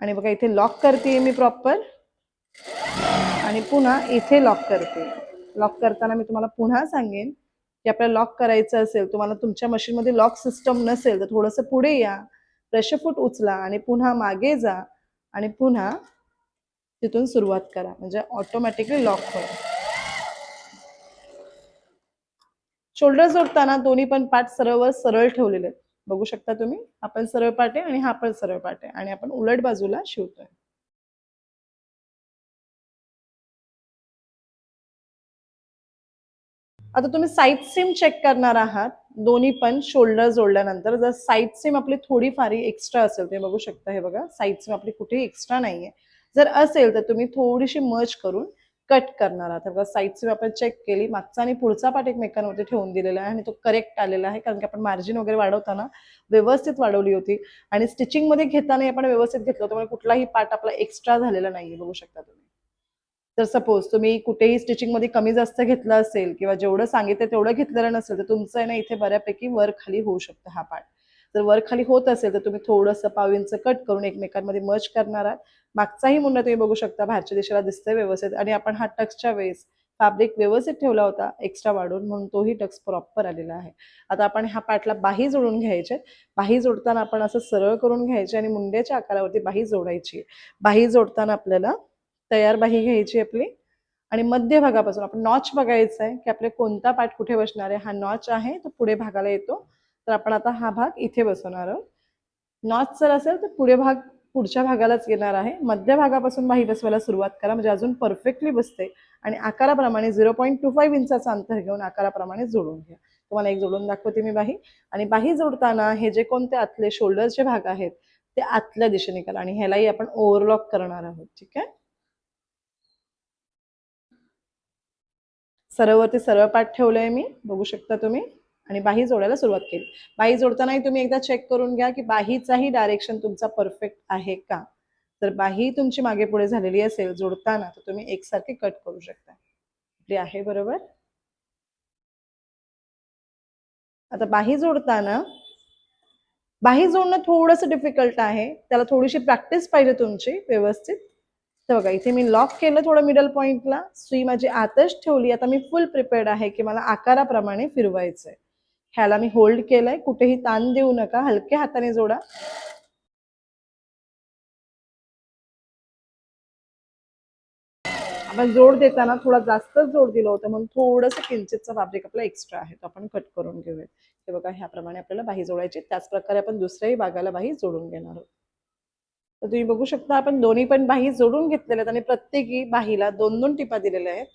Speaker 1: आणि बघा इथे लॉक करते मी प्रॉपर आणि पुन्हा इथे लॉक करते. लॉक करताना मी तुम्हाला पुन्हा सांगेन की आपल्याला लॉक करायचं असेल, तुम्हाला तुमच्या मशीनमध्ये लॉक सिस्टम नसेल तर थोडंसं पुढे या, प्रेशर फूट उचला आणि पुन्हा मागे जा आणि पुन्हा तिथून सुरुवात करा, म्हणजे ऑटोमॅटिकली लॉक होईल. शोल्डर जोडताना दोन्ही पण पाठ सरळ ठेवलेले आहेत. बघू शकता तुम्ही, आपण सरळ पाठ आहे आणि हा पण सरळ पाठ आहे आणि आपण उलट बाजूला शिवतोय. आता तुम्ही साईड सीम चेक करणार आहात दोन्ही पण शोल्डर जोडल्यानंतर. जर साईड सीम आपली थोडीफार एक्स्ट्रा असेल, तुम्ही बघू शकता, हे बघा साईड सीम आपली कुठेही एक्स्ट्रा नाहीये. जर असेल तर तुम्ही थोडीशी मर्ज करून कट करणार आहात. बघा साईड सीम आपण चेक केली, मागचा आणि पुढचा पार्ट एकमेकांवरती ठेवून दिलेला आहे आणि तो करेक्ट आलेला आहे, कारण की आपण मार्जिन वगैरे वाढवताना व्यवस्थित वाढवली होती आणि स्टिचिंग मध्ये घेताना आपण व्यवस्थित घेतलं, त्यामुळे कुठलाही पार्ट आपला एक्स्ट्रा झालेला नाहीये. बघू शकता तुम्ही. तर सपोज तुम्ही कुठेही स्टिचिंग मध्ये कमी जास्त घेतलं असेल किंवा जेवढं सांगितलं तेवढं घेतलेलं नसेल तर तुमचं आहे ना इथे बऱ्यापैकी वर खाली होऊ शकतं हा पार्ट. जर वर खाली होत असेल तर तुम्ही थोडंसं पाव इंच कट करून एकमेकांमध्ये मर्ज करणार आहात. मागचाही मुंडा तुम्ही बघू शकता बाहेरच्या दिशेला दिसतंय व्यवस्थित आणि आपण हा टक्सच्या वेळेस फॅब्रिक व्यवस्थित ठेवला होता एक्स्ट्रा वाढून, म्हणून तोही टक्स प्रॉपर आलेला आहे. आता आपण ह्या पार्टला बाही जोडून घ्यायचे. बाही जोडताना आपण असं सरळ करून घ्यायचे आणि मुंड्याच्या आकारावरती बाही जोडायची. बाही जोडताना आपल्याला तयार बाही घ्यायची आपली आणि मध्य भागापासून आपण नॉच बघायचा आहे की आपले कोणता पार्ट कुठे बसणार आहे. हा नॉच आहे तो पुढे भागाला येतो, तर आपण आता हा भाग इथे बसवणार आहोत. नॉच जर असेल तर पुढे भाग पुढच्या भागालाच येणार आहे. मध्य भागापासून बाही बसवायला सुरुवात करा, म्हणजे अजून परफेक्टली बसते. आणि आकाराप्रमाणे 0.25 इंचाचं अंतर घेऊन आकाराप्रमाणे जोडून घ्या. तुम्हाला एक जोडून दाखवते मी बाही. आणि बाही जोडताना हे जे कोणते आतले शोल्डरचे भाग आहेत ते आतल्या दिशेने करा आणि ह्यालाही आपण ओव्हरलॉक करणार आहोत. ठीक आहे. सरळवरती सरळ पाठ ठेवलंय मी, बघू शकता तुम्ही, आणि बाही जोडायला सुरुवात केली. बाही जोडतानाही तुम्ही एकदा चेक करून घ्या की बाहीचाही डायरेक्शन तुमचा परफेक्ट आहे का. जर बाही तुमची मागे पुढे झालेली असेल जोडताना तर तुम्ही एकसारखे कट करू शकता. आपली आहे बरोबर. आता बाही जोडताना बाही जोडणं थोडंसं डिफिकल्ट आहे, त्याला थोडीशी प्रॅक्टिस पाहिजे तुमची व्यवस्थित. तर बघा इथे मी लॉक केलं थोडं मिडल पॉइंटला, सुई माझी आतच ठेवली. आता मी फुल प्रिपेअर्ड आहे की मला आकाराप्रमाणे फिरवायचंय. ह्याला मी होल्ड केलंय, कुठेही ताण देऊ नका, हलक्या हाताने जोडा. आपण जोड देताना थोडा जास्तच जोड दिलं होतं, म्हणून थोडंसं किंचितचं फॅब्रिक आपलं एक्स्ट्रा आहे, तो आपण कट करून घेऊयात. हे बघा ह्याप्रमाणे आपल्याला बाही जोडायची. त्याच प्रकारे आपण दुसऱ्याही भागाला बाही जोडून घेणार आहोत. तर तुम्ही बघू शकता आपण दोन्ही पण बाही जोडून घेतलेल्या आहेत आणि प्रत्येकी बाहीला 2-2 टिपा दिलेल्या आहेत.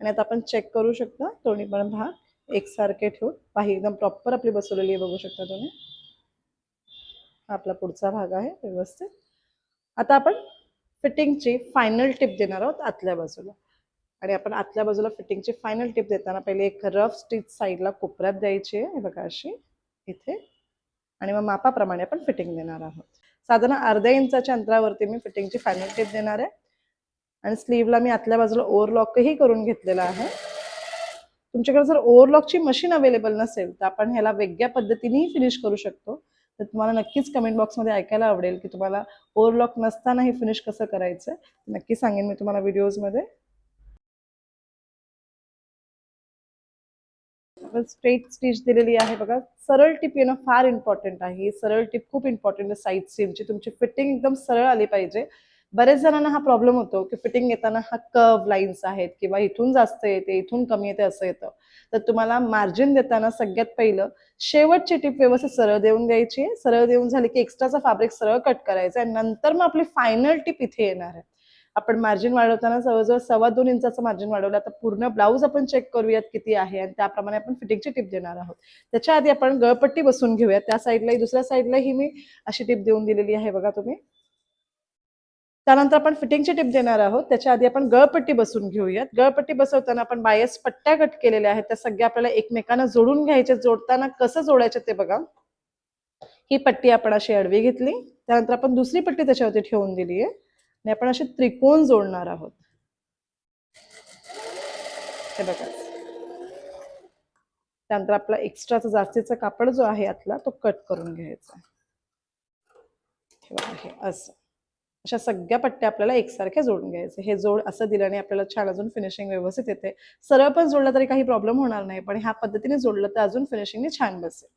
Speaker 1: आणि आता आपण चेक करू शकता दोन्ही पण भाग एकसारखे ठेवून बाही एकदम प्रॉपर आपली बसवलेली आहे. बघू शकता तुम्ही. हा आपला पुढचा भाग आहे व्यवस्थित. आता आपण फिटिंगची फायनल टिप देणार आहोत आतल्या बाजूला. आणि आपण आतल्या बाजूला फिटिंगची फायनल टिप देताना पहिले एक रफ स्टिच साईडला कोपऱ्यात द्यायची आहे, हे बघा अशी इथे. आणि मग मापाप्रमाणे आपण फिटिंग देणार आहोत. साधारण अर्ध्या इंचाच्या अंतरावरती मी फिटिंगची फायनल टिप देणार आहे. आणि स्लीवला मी आतल्या बाजूला ओव्हरलॉकही करून घेतलेला आहे. तुमच्याकडे जर ओव्हरलॉकची मशीन अवेलेबल नसेल तर आपण ह्याला वेगळ्या पद्धतीनेही फिनिश करू शकतो. तर तुम्हाला नक्कीच कमेंट बॉक्समध्ये ऐकायला आवडेल की तुम्हाला ओव्हरलॉक नसतानाही फिनिश कसं करायचं, नक्की सांगेन मी तुम्हाला व्हिडिओजमध्ये. आपण स्ट्रेट स्टिच दिलेली आहे बघा. सरळ टिप येणं फार इम्पॉर्टंट आहे. ही सरळ टिप खूप इम्पॉर्टंट आहे साईड सीमची. तुमची फिटिंग एकदम सरळ आली पाहिजे. बरेच जणांना हा प्रॉब्लेम होतो की फिटिंग येताना हा कर्व लाईन्स आहेत किंवा इथून जास्त येते इथून कमी येते असं येतं. तर तुम्हाला मार्जिन देताना सगळ्यात पहिलं शेवटची टिप व्यवस्थित सरळ देऊन द्यायची आहे. सरळ देऊन झाली की एक्स्ट्राचा फॅब्रिक सरळ कट करायचा आणि नंतर मग आपली फायनल टिप इथे येणार आहे. आपण मार्जिन वाढवताना जवळजवळ 2.25 इंचाचं मार्जिन वाढवलं. आता पूर्ण ब्लाऊज आपण चेक करूयात किती आहे आणि त्याप्रमाणे आपण फिटिंगची टिप देणार आहोत. त्याच्या आधी आपण गळपट्टी बसून घेऊयात. त्या साईडलाही दुसऱ्या साईडलाही मी अशी टिप देऊन दिलेली आहे बघा तुम्ही. त्यानंतर आपण फिटिंगची टिप देणार आहोत. त्याच्या आधी आपण गळपट्टी बसून घेऊयात. गळपट्टी बसवताना आपण बायस पट्ट्या कट केलेल्या आहेत, त्या सगळ्या आपल्याला एकमेकांना जोडून घ्यायच्या. जोडताना कसं जोडायचं ते बघा. ही पट्टी आपण अशी आडवी घेतली, त्यानंतर आपण दुसरी पट्टी त्याच्यावरती ठेवून दिली आहे आणि आपण असे त्रिकोण जोडणार आहोत. हे बघा. त्यानंतर आपला एक्स्ट्राचा जास्तीचा कापड जो आहे आतला तो कट करून घ्यायचा. हे बघा, हे असं अशा सगळ्या पट्ट्या आपल्याला एकसारख्या जोडून घ्यायचे. हे जोड असं दिल्याने आपल्याला छान अजून फिनिशिंग व्यवस्थित येते. सरळ पण जोडलं तरी काही प्रॉब्लेम होणार नाही, पण ह्या पद्धतीने जोडलं तर अजून फिनिशिंगने छान बसेल.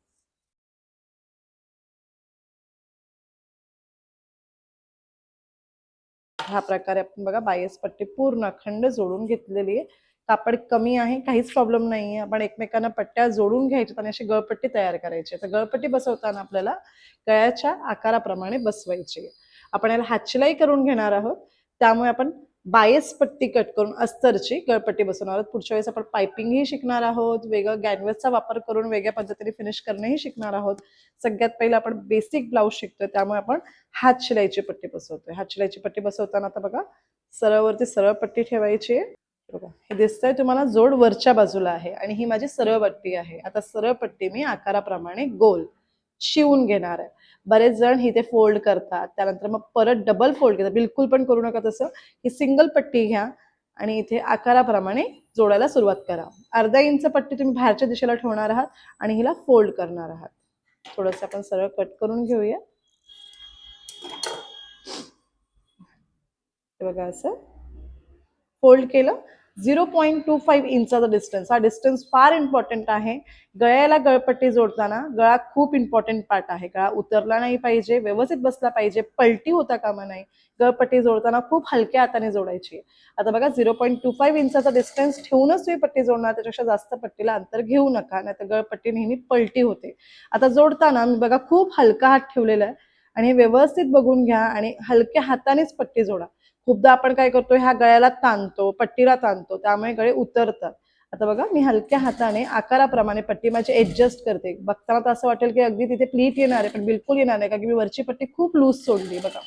Speaker 1: ह्या प्रकारे आपण बघा बायस पट्टी पूर्ण अखंड जोडून घेतलेली आहे. कापड कमी आहे, काहीच प्रॉब्लेम नाहीये. आपण एकमेकांना पट्ट्या जोडून घ्यायच्या आणि अशी गळपट्टी तयार करायची. तर गळपट्टी बसवताना आपल्याला गळ्याच्या आकाराप्रमाणे बसवायची. आपण याला हातशिलाई करून घेणार आहोत, त्यामुळे आपण बायस पट्टी कट करून अस्तरची गळपट्टी बसवणार आहोत. पुढच्या वेळेस आपण पायपिंगही शिकणार आहोत, वेगळं कॅनव्हसचा वापर करून वेगळ्या पद्धतीने फिनिश करणंही शिकणार आहोत. सगळ्यात पहिलं आपण बेसिक ब्लाऊज शिकतोय, त्यामुळे आपण हात शिलाईची पट्टी बसवतोय. हात शिलाईची पट्टी बसवताना आता बघा सरळवरती सरळ पट्टी ठेवायची. बघा हे दिसतंय तुम्हाला, जोड वरच्या बाजूला आहे आणि ही माझी सरळ पट्टी आहे. आता सरळ पट्टी मी आकाराप्रमाणे गोल शिवून घेणार आहे. बरेच जण इथे फोल्ड करतात, त्यानंतर मग परत डबल फोल्ड करतात. बिलकुल पण करू नका तसं. ही सिंगल पट्टी घ्या आणि इथे आकाराप्रमाणे जोडायला सुरुवात करा. अर्धा इंच पट्टी तुम्ही बाहेरच्या दिशेला ठेवणार आहात आणि हिला फोल्ड करणार आहात. थोडंसं आपण सरळ कट करून घेऊया. बघा असं फोल्ड केलं. 0.25 इंचाचा डिस्टन्स, हा डिस्टन्स फार इम्पॉर्टंट आहे. गळ्याला गळपट्टी जोडताना गळा खूप इम्पॉर्टंट पार्ट आहे. गळा उतरला नाही पाहिजे, व्यवस्थित बसला पाहिजे, पलटी होता कामा नाही. गळपट्टी जोडताना खूप हलक्या हाताने जोडायची. आता बघा 0.25 इंचाचा डिस्टन्स ठेवूनच तुम्ही पट्टी जोडणार, त्याच्यापेक्षा जास्त पट्टीला अंतर घेऊ नका, नाही तर गळपट्टी नेहमी पलटी होते. आता जोडताना मी बघा खूप हलका हात ठेवलेला आहे आणि व्यवस्थित बघून घ्या आणि हलक्या हातानेच पट्टी जोडा. खूपदा आपण काय करतो, ह्या गळ्याला ताणतो, पट्टीला ताणतो, त्यामुळे गळे उतरतात. आता बघा मी हलक्या हाताने आकाराप्रमाणे पट्टी माझी ऍडजस्ट करते. बघताना तर असं वाटेल की अगदी तिथे प्लीट येणार आहे, पण बिलकुल येणार नाही, कारण की मी वरची पट्टी खूप लूज सोडली. बघा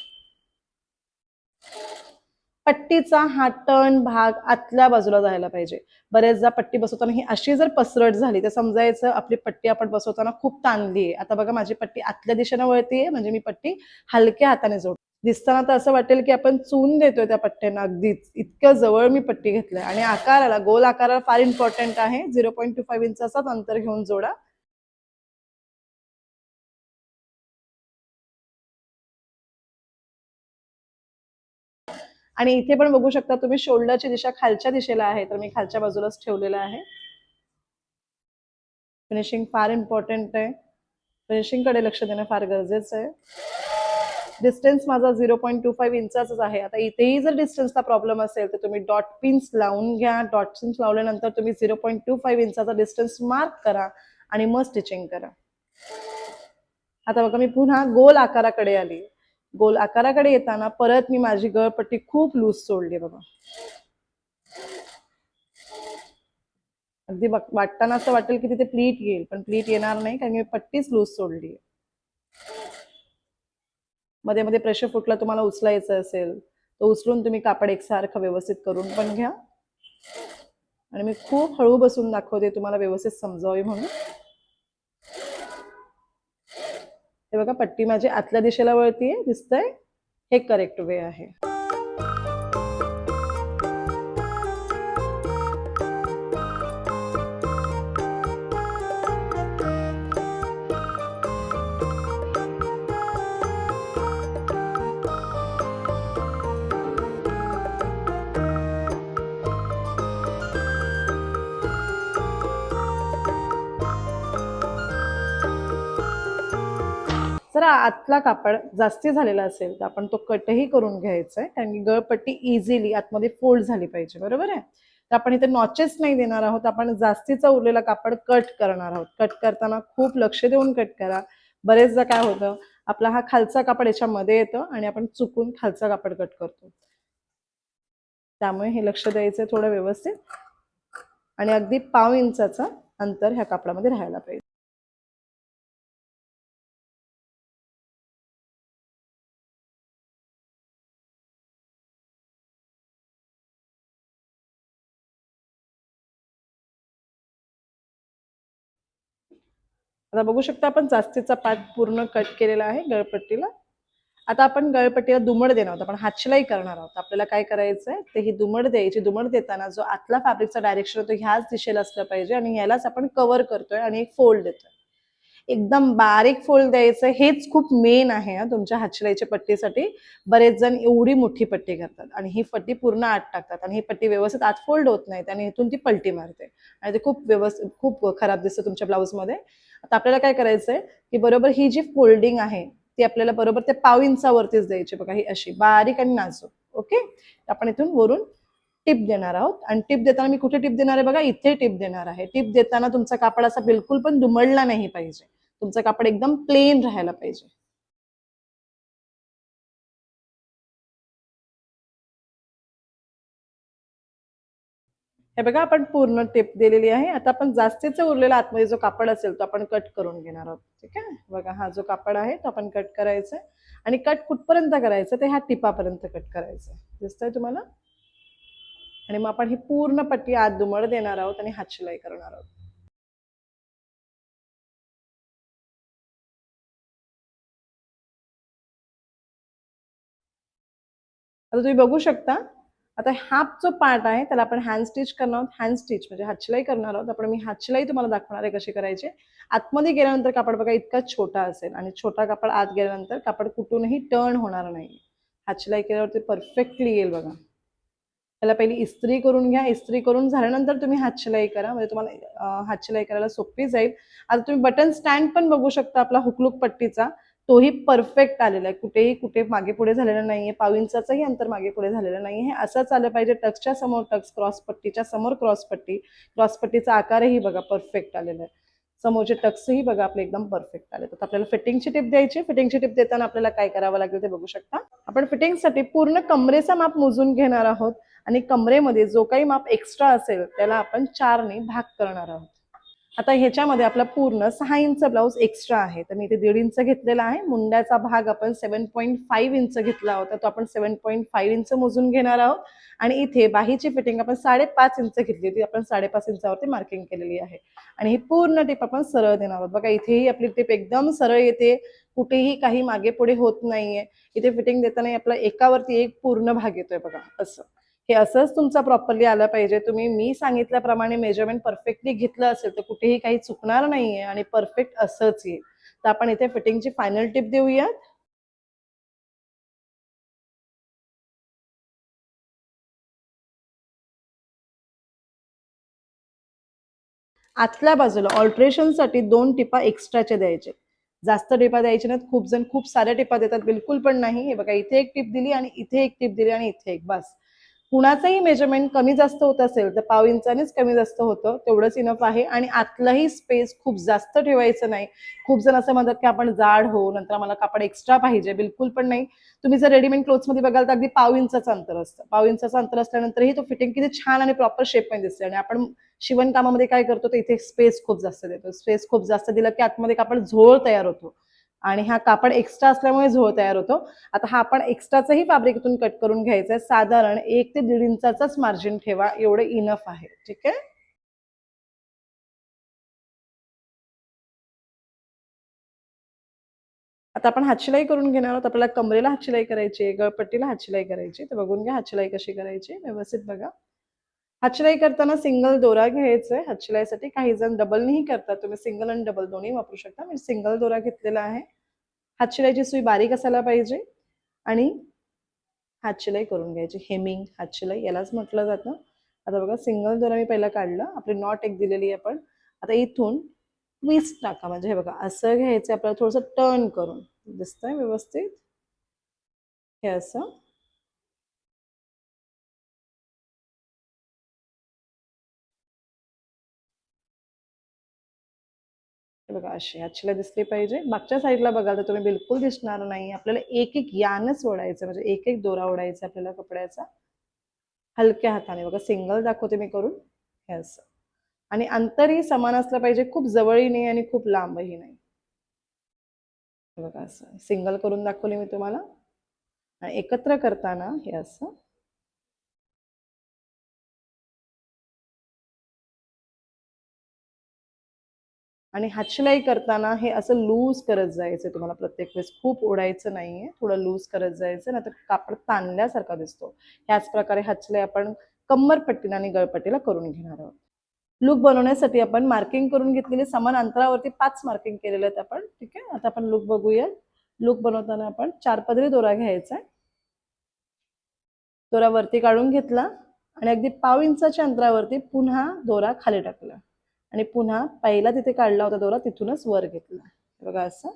Speaker 1: पट्टीचा हा टर्न भाग आतल्या बाजूला जायला पाहिजे. बरेचदा पट्टी बसवताना ही अशी जर पसरट झाली तर समजायचं आपली पट्टी आपण बसवताना खूप ताणली आहे. आता बघा माझी पट्टी आतल्या दिशेने वळतीये, म्हणजे मी पट्टी हलक्या हाताने जोड. दिसताना तर असं वाटेल की आपण चून देतोय त्या पट्ट्यांना, अगदीच इतक्या जवळ मी पट्टी घेतलंय. आणि आकाराला, गोल आकाराला फार इम्पॉर्टंट आहे. 0.25 इंचाचाच अंतर घेऊन जोडा. आणि इथे पण बघू शकता तुम्ही, शोल्डरची दिशा खालच्या दिशेला आहे, तर मी खालच्या बाजूलाच ठेवलेलं आहे. फिनिशिंग फार इम्पॉर्टंट आहे, फिनिशिंग कडे लक्ष देणं फार गरजेचं आहे. डिस्टन्स माझा 0.25 इंचाचाच आहे. आता इथेही जर डिस्टन्सचा प्रॉब्लेम असेल तर तुम्ही डॉट पिन्स लावून घ्या. डॉट पिन्स लावल्यानंतर तुम्ही 0.25 इंचाचा डिस्टन्स मार्क करा आणि मग स्टिचिंग करा. आता बघा मी पुन्हा गोल आकाराकडे आली. गोल आकाराकडे येताना परत मी माझी गळपट्टी खूप लूज सोडली. बघा अगदी वाटताना असं वाटेल की तिथे प्लीट येईल, पण प्लीट येणार नाही, कारण मी पट्टीच लूज सोडली. मध्ये मध्ये प्रेशर फुटला तुम्हाला उचलायचं असेल तो उचलून तुम्ही कापड एकसारखं व्यवस्थित करून पण घ्या. आणि मी खूप हळू बसून दाखवते तुम्हाला व्यवस्थित समजावी म्हणून. हे बघा पट्टी माझी आतल्या दिशेला वळतीये, दिसतंय, हे करेक्ट वे आहे. जर आतला कापड जास्ती झालेला असेल तर आपण तो कटही करून घ्यायचा आहे, कारण की गळपट्टी इझिली आतमध्ये फोल्ड झाली पाहिजे. बरोबर आहे. तर आपण इथे नॉचेस नाही देणार आहोत, आपण जास्तीचा उरलेला कापड कट करणार आहोत. कट करताना खूप लक्ष देऊन कट करा. बरेचदा काय होतं, आपला हा खालचा कापड याच्यामध्ये येतो आणि आपण चुकून खालचा कापड कट करतो. त्यामुळे हे लक्ष द्यायचं थोडं व्यवस्थित. आणि अगदी पाव इंचाचा अंतर ह्या कापडामध्ये राहायला पाहिजे. आता बघू शकता आपण जास्तीचा पार्ट पूर्ण कट केलेला आहे गळपट्टीला. आता आपण गळपट्टीला दुमड देणार आहोत, आपण हातशिलाई करणार आहोत. आपल्याला काय करायचंय, ते ही दुमड द्यायची. दुमड देताना जो आतला फॅब्रिकचा डायरेक्शन तो ह्याच दिशेला असला पाहिजे आणि ह्यालाच आपण कव्हर करतोय आणि एक फोल्ड देतोय. एकदम बारीक फोल्ड द्यायचं, हेच खूप मेन आहे तुमच्या हातशिलाईच्या पट्टीसाठी. बरेच जण एवढी मोठी पट्टी करतात आणि ही पट्टी पूर्ण आत टाकतात आणि ही पट्टी व्यवस्थित आत फोल्ड होत नाही आणि इथून ती पलटी मारते आणि ते खूप व्यवस्थित खूप खराब दिसतं तुमच्या ब्लाऊजमध्ये. आता आपल्याला काय करायचंय की बरोबर ही जी फोल्डिंग आहे ती आपल्याला बरोबर ते 1/2 इंचावरतीच द्यायची बघा, ही अशी बारीक आणि नाजूक. ओके, आपण इथून वरून टिप देणार आहोत आणि टिप देताना मी कुठे टिप देणार आहे बघा, इथे टिप देणार आहे. टिप देताना तुमचा कापड असा बिलकुल पण दुमडला नाही पाहिजे, तुमचं कापड एकदम प्लेन राहायला पाहिजे. हे बघा, आपण पूर्ण टिप दिलेली आहे. आता आपण जास्तीचा उरलेला आतमध्ये जो कापड असेल तो आपण कट करून घेणार आहोत. ठीक आहे, बघा हा जो कापड आहे तो आपण कट करायचा आहे आणि कट कुठपर्यंत करायचं, ते ह्या टिपापर्यंत कट करायचं. दिसतंय तुम्हाला? आणि मग आपण ही पूर्ण पट्टी आत दुमड देणार आहोत आणि हातशिलाई करणार आहोत. आता तुम्ही बघू शकता, आता हा जो पार्ट आहे त्याला आपण हँड स्टिच करणार आहोत. हँड स्टिच म्हणजे हातशिलाई करणार आहोत आपण. मी हातशिलाई तुम्हाला दाखवणार आहे कशी करायची. आतमध्ये गेल्यानंतर कापड बघा इतका छोटा असेल आणि छोटा कापड आत गेल्यानंतर कापड कुठूनही टर्न होणार नाही. हातशिलाई केल्यावरती परफेक्टली येईल बघा. त्याला पहिली इस्त्री करून घ्या. इस्त्री करून झाल्यानंतर तुम्ही हातशिलाई करा, म्हणजे तुम्हाला हातशिलाई करायला सोपी जाईल. आता तुम्ही बटन स्टँड पण बघू शकता आपला हुकलूक पट्टीचा, तोही परफेक्ट आलेला आहे. कुठेही कुठे मागे पुढे झालेलं नाहीये. 1/2 इंचाचंही अंतर मागे पुढे झालेलं नाहीये. हे असंच आलं पाहिजे. टक्सच्या समोर टक्स, क्रॉस पट्टीच्या समोर क्रॉस पट्टी. क्रॉस पट्टीचा आकारही बघा परफेक्ट आलेला आहे. समोरचे टक्सही बघा आपले एकदम परफेक्ट आले. तर आपल्याला फिटिंगची टिप द्यायची. फिटिंगची टिप देताना आपल्याला काय करावं लागेल ते बघू शकता. आपण फिटिंगसाठी पूर्ण कमरेचा माप मोजून घेणार आहोत आणि कमरेमध्ये जो काही माप एक्स्ट्रा असेल त्याला आपण 4 ने भाग करणार आहोत. आता ह्याच्यामध्ये आपला पूर्ण 6 इंच ब्लाऊज एक्स्ट्रा आहे, तर मी इथे 1.5 इंच घेतलेला आहे. मुंड्याचा भाग आपण 7.5 इंच घेतला होता, तो आपण 7.5 इंच मोजून घेणार आहोत आणि इथे बाहीची फिटिंग आपण 5.5 इंच घेतली होती, आपण 5.5 इंचावरती मार्किंग केलेली आहे आणि ही पूर्ण टिप आपण सरळ देणार आहोत. बघा इथेही आपली टिप एकदम सरळ येते, कुठेही काही मागे पुढे होत नाहीये. इथे फिटिंग देताना आपला एकावरती एक पूर्ण भाग येतोय बघा असं. हे असंच तुमचा प्रॉपरली आलं पाहिजे. तुम्ही मी सांगितल्याप्रमाणे मेजरमेंट परफेक्टली घेतलं असेल तर कुठेही काही चुकणार नाहीये आणि परफेक्ट असंच येईल. तर आपण इथे फिटिंगची फायनल टिप देऊयात. आतल्या बाजूला ऑल्टरेशनसाठी 2 टिपा एक्स्ट्राचे द्यायचे. जास्त टिपा द्यायचे नाहीत. खूप जण खूप साऱ्या टिपा देतात, बिलकुल पण नाही. हे बघा इथे एक टिप दिली आणि इथे एक टिप दिली आणि इथे एक, बस. कुणाचंही मेजरमेंट कमी जास्त होत असेल तर 1/2 इंचानेच कमी जास्त होतं, तेवढंच इनफ आहे. आणि आतलाही स्पेस खूप जास्त ठेवायचं नाही. खूप जण असं म्हणतात की आपण जाड होऊ, नंतर मला कापड एक्स्ट्रा पाहिजे, बिलकुल पण नाही. तुम्ही जर रेडीमेड क्लोथ्समध्ये बघाल तर अगदी 1/2 इंचाचं अंतर असतं. 1/2 इंचाचं अंतर असल्यानंतरही तो फिटिंग किती छान आणि प्रॉपर शेपमध्ये दिसते. आणि आपण शिवणकामामध्ये काय करतो तर इथे स्पेस खूप जास्त देतो. स्पेस खूप जास्त दिला की आतमध्ये कापड झोळ तयार होतो आणि हा कापड एक्स्ट्रा असल्यामुळे झोळ तयार होतो. आता हा आपण एक्स्ट्राचंही फॅब्रिक इथून कट करून घ्यायचं आहे. साधारण 1 ते 1.5 इंचाचाच मार्जिन ठेवा, एवढं इनफ आहे. ठीक आहे. आता आपण हातशिलाई करून घेणार आहोत. आपल्याला कमरेला हातशिलाई करायची आहे, गळपट्टीला हातशिलाई करायची. तर बघून घ्या हातशिलाई कशी करायची, व्यवस्थित बघा. हातशिलाई करताना सिंगल दोरा घ्यायचा आहे. हातशिलाईसाठी काही जण डबलनीही करतात, तुम्ही सिंगल आणि डबल दोन्ही वापरू शकता. मी सिंगल दोरा घेतलेला आहे. हातशिलाईची सुई बारीक असायला पाहिजे आणि हातशिलाई करून घ्यायची. हेमिंग हातशिलाई यालाच म्हटलं जातं. आता बघा सिंगल दोरा मी पहिला काढलं, आपली नॉट एक दिलेली आहे आपण. आता इथून ट्विस्ट टाका, म्हणजे हे बघा असं घ्यायचं आपल्याला, थोडंसं टर्न करून. दिसतंय व्यवस्थित? हे असं. हे बघा अशी हातशिलाई दिसली पाहिजे. मागच्या साईडला बघाल तर तुम्ही बिलकुल दिसणार नाही. आपल्याला एक एक यानच ओढायचं, म्हणजे एक एक दोरा ओढायचा आपल्याला कपड्याचा हलक्या हाताने. बघा सिंगल दाखवते मी करून, हे असं. आणि अंतरही समान असलं पाहिजे, खूप जवळही नाही आणि खूप लांबही नाही. बघा असं सिंगल करून दाखवले मी तुम्हाला आणि एकत्र करताना हे असं. आणि हातशिलाई करताना हे असं लूज करत जायचं तुम्हाला प्रत्येक वेळेस, खूप ओढायचं नाहीये, थोडं लूज करत जायचं, नाहीतर कापड ताणल्यासारखा दिसतो. ह्याच प्रकारे हातशिलाई आपण कंबरपट्टीला आणि गळपट्टीला करून घेणार आहोत. लूक बनवण्यासाठी आपण मार्किंग करून घेतलेली समान अंतरावरती 5 मार्किंग केलेले आहेत आपण. ठीक आहे, आता आपण लूक बघूया. लूक बनवताना आपण 4 पदरी दोरा घ्यायचा आहे. दोरा वरती काढून घेतला आणि अगदी पाव इंचाच्या अंतरावरती पुन्हा दोरा खाली टाकला आणि पुन्हा पहिला तिथे काढला होता दोरा तिथूनच वर घेतला. बघा असं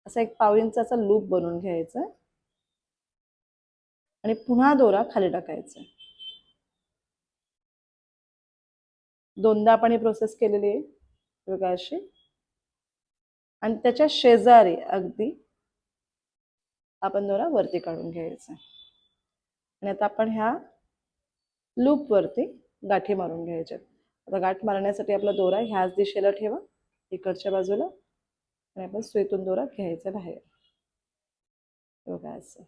Speaker 1: असा एक पाव इंचाचा लूप बनवून घ्यायचा आणि पुन्हा दोरा खाली टाकायचा. दोनदा आपण ही प्रोसेस केलेली आहे बघा अशी. आणि त्याच्या शेजारी अगदी आपण दोरा वरती काढून घ्यायचा आणि आता आपण ह्या लूप वरती गाठी मारून घ्यायच्यात. आता गाठ मारण्यासाठी आपला दोरा ह्याच दिशेला ठेवा इकडच्या बाजूला आणि आपण सुईतून दोरा घ्यायचा बाहेर. बघा असं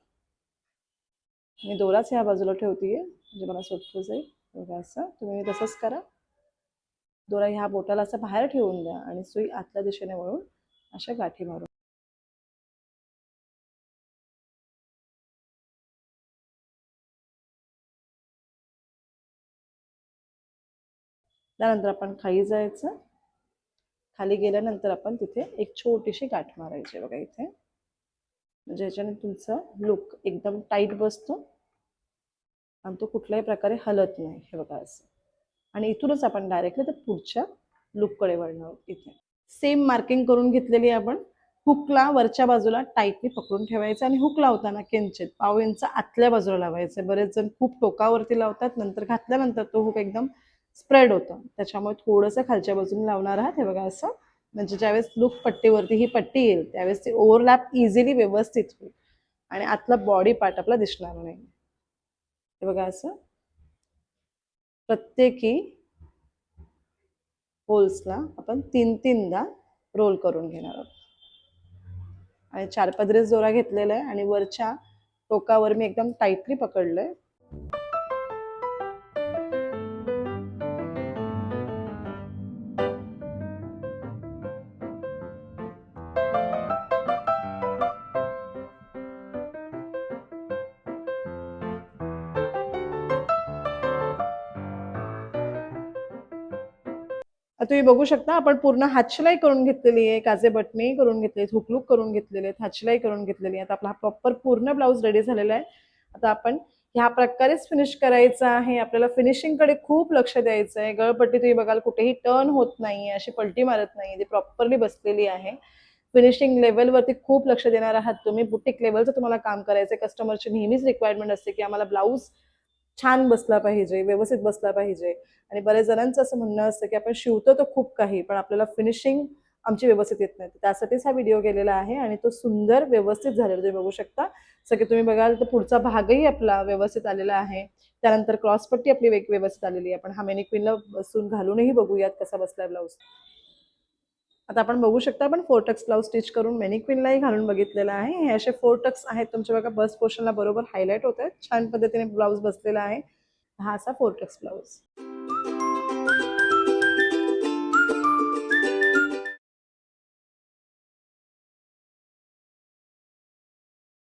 Speaker 1: मी दोराच ह्या बाजूला ठेवतीये म्हणजे मला सोपं जाईल. बघा असं तुम्ही तसंच करा. दोरा ह्या बोटाला असं बाहेर ठेवून द्या आणि सुई आतल्या दिशेने वळून अशा गाठी मारून. त्यानंतर आपण खाली जायचं. खाली गेल्यानंतर आपण तिथे एक छोटीशी गाठ मारायची बघा इथे, म्हणजे ह्याच्याने तुमचा लुक एकदम टाईट बसतो आणि तो कुठल्याही प्रकारे हलत नाही. हे बघा असं. आणि इथूनच आपण डायरेक्टली तर पुढच्या लुककडे वळणार आहोत. इथे सेम मार्किंग करून घेतलेली आपण. हुकला वरच्या बाजूला टाईटली पकडून ठेवायचं आणि हुक लावताना किंचित पाव इंच आतल्या बाजूला लावायचं. बरेच जण खूप टोकावरती लावतात, नंतर घातल्यानंतर तो हुक एकदम स्प्रेड होतं, त्याच्यामुळे थोडंसं खालच्या बाजूने लावणार आहात. हे बघा असं, म्हणजे ज्यावेळेस लूक पट्टीवरती ही पट्टी येईल त्यावेळेस ती ओव्हरलॅप इझिली व्यवस्थित होईल आणि आतला बॉडी पार्ट आपला दिसणार नाही. हे बघा असं प्रत्येकी होल्सला आपण 3-3दा रोल करून घेणार आहोत. आणि 4 पदरीच दोरा घेतलेला आहे आणि वरच्या टोकावर मी एकदम टाईटली पकडलंय. तुम्ही बघू शकता आपण पूर्ण हातशिलाई करून घेतलेली आहे, काजे बटणे करून घेतले, हुकलूक करून घेतलेले आहेत, हातशिलाई करून घेतलेली आहे. आता आपला हा प्रॉपर पूर्ण ब्लाऊज रेडी झालेला आहे. आता आपण ह्या प्रकारेच फिनिश करायचं आहे. आपल्याला फिनिशिंगकडे खूप लक्ष द्यायचं आहे. गळपट्टी तुम्ही बघाल कुठेही टर्न होत नाही, अशी पलटी मारत नाही, ती प्रॉपरली बसलेली आहे. फिनिशिंग लेवलवरती खूप लक्ष देणार आहात तुम्ही. बुटीक लेवलचं तुम्हाला काम करायचं आहे. कस्टमरची नेहमीच रिक्वायरमेंट असते की आम्हाला ब्लाऊज छान बसला पाहिजे, व्यवस्थित बसला पाहिजे. आणि बऱ्याच जणांचं असं म्हणणं असतं की आपण शिवतो तर खूप काही, पण आपल्याला फिनिशिंग आमची व्यवस्थित येत नाही. त्यासाठीच हा व्हिडिओ केलेला आहे आणि तो सुंदर व्यवस्थित झालेला तुम्ही बघू शकता. सगळे तुम्ही बघाल तर पुढचा भागही आपला व्यवस्थित आलेला आहे. त्यानंतर क्रॉसपट्टी आपली व्यवस्थित आलेली आहे. आपण हा मॅनिक्विनला बसून घालूनही बघूयात कसा बसलाय ब्लाऊज. आता आपण बघू शकता आपण 4 टक्स ब्लाऊज स्टिच करून मॅनिक्विनलाही घालून बघितलेला आहे. हे असे 4 टक्स आहेत तुमच्या बघा बस्ट पोर्शनला बरोबर हायलाइट होत आहेत. छान पद्धतीने ब्लाऊज बसलेला आहे. हा असा 4 टक्स ब्लाऊज.